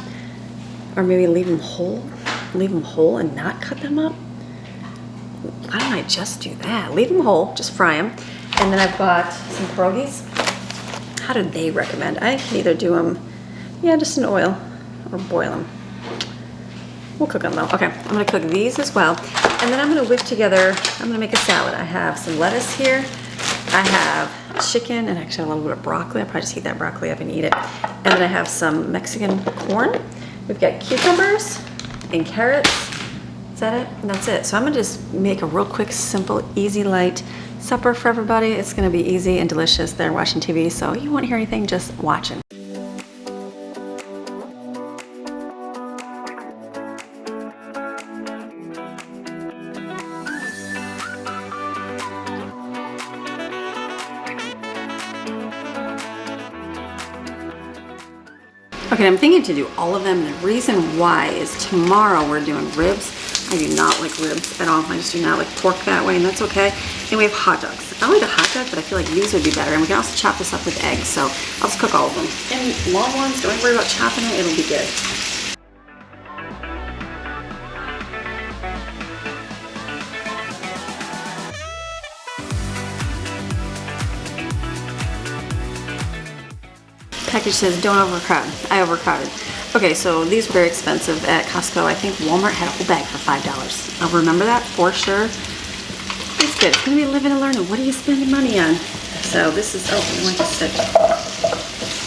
or maybe leave them whole and not cut them up. Why don't I just do that? Leave them whole, just fry them. And then I've got some pierogies. How do they recommend? I can either do them, yeah, just in oil, or boil them. We'll cook them though. Okay, I'm gonna cook these as well. And then I'm gonna whip together, I'm gonna make a salad. I have some lettuce here. I have chicken and actually a little bit of broccoli. I'll probably just heat that broccoli up and eat it. And then I have some Mexican corn. We've got cucumbers and carrots. Is that it? And that's it. So I'm gonna just make a real quick, simple, easy, light supper for everybody. It's gonna be easy and delicious. They're watching TV, so you won't hear anything, just watching. Okay, I'm thinking to do all of them. The reason why is tomorrow we're doing ribs. I do not like ribs at all. I just do not like pork that way, and that's okay. And we have hot dogs. I like a hot dog, but I feel like these would be better. And we can also chop this up with eggs, so I'll just cook all of them. And long ones, don't worry about chopping it, it'll be good. Package says don't overcrowd. I overcrowded. Okay, so these are very expensive at Costco. I think Walmart had a whole bag for $5. I'll remember that for sure. It's good. It's gonna be living and learning. What are you spending money on? So this is, oh, you want to sit.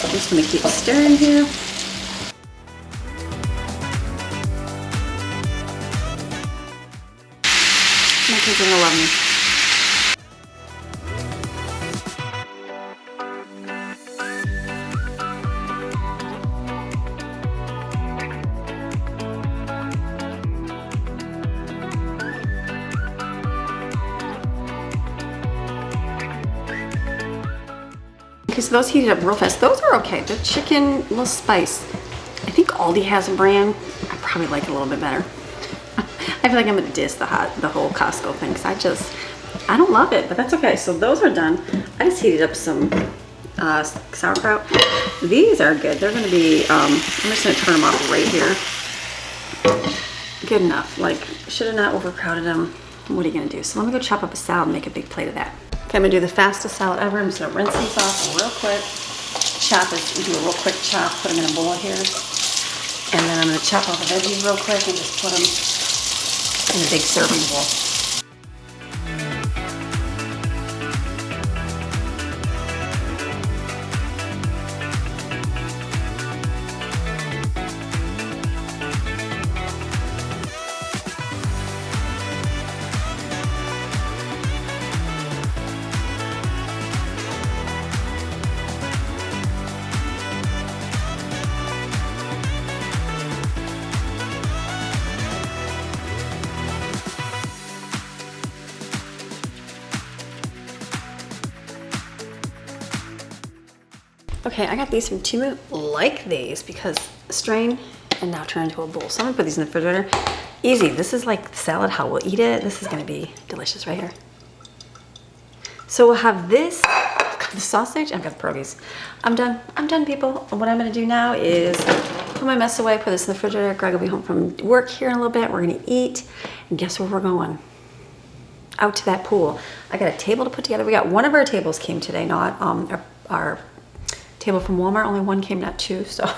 I'm just gonna keep stirring here. My kids are gonna love me. Okay, so those heated up real fast. Those are okay. The chicken, little spice. I think Aldi has a brand. I probably like it a little bit better. I feel like I'm gonna diss the whole Costco thing because I don't love it, but that's okay. So those are done. I just heated up some sauerkraut. These are good. They're gonna be, I'm just gonna turn them off right here. Good enough. Like, should have not overcrowded them. What are you gonna do? So let me go chop up a salad and make a big plate of that. Okay, I'm gonna do the fastest salad ever. I'm just gonna rinse these off real quick. Chop it, do a real quick chop, put them in a bowl here. And then I'm gonna chop all the veggies real quick and just put them in a big serving bowl. Okay, I got these from Timu, like these, because strain and now turn into a bowl. So I'm gonna put these in the refrigerator. Easy, this is like salad, how we'll eat it. This is gonna be delicious right here. So we'll have this, I've got the sausage, I've got the pierogies. I'm done people. What I'm gonna do now is put my mess away, put this in the refrigerator. Greg will be home from work here in a little bit. We're gonna eat, and guess where we're going? Out to that pool. I got a table to put together. We got one of our tables came today, not our table from Walmart. Only one came, not two. So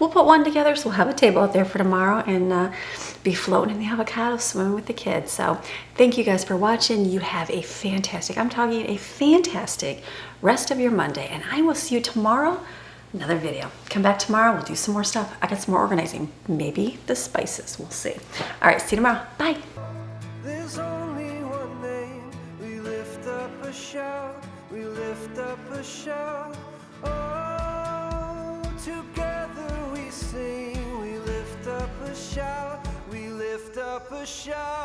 we'll put one together. So we'll have a table out there for tomorrow and be floating in the avocado, swimming with the kids. So thank you guys for watching. You have a fantastic, I'm talking a fantastic rest of your Monday. And I will see you tomorrow. Another video. Come back tomorrow. We'll do some more stuff. I got some more organizing. Maybe the spices. We'll see. All right. See you tomorrow. Bye. There's only one name. We lift up a shout. We lift up a shout. Oh, together we sing. We lift up a shout. We lift up a shout.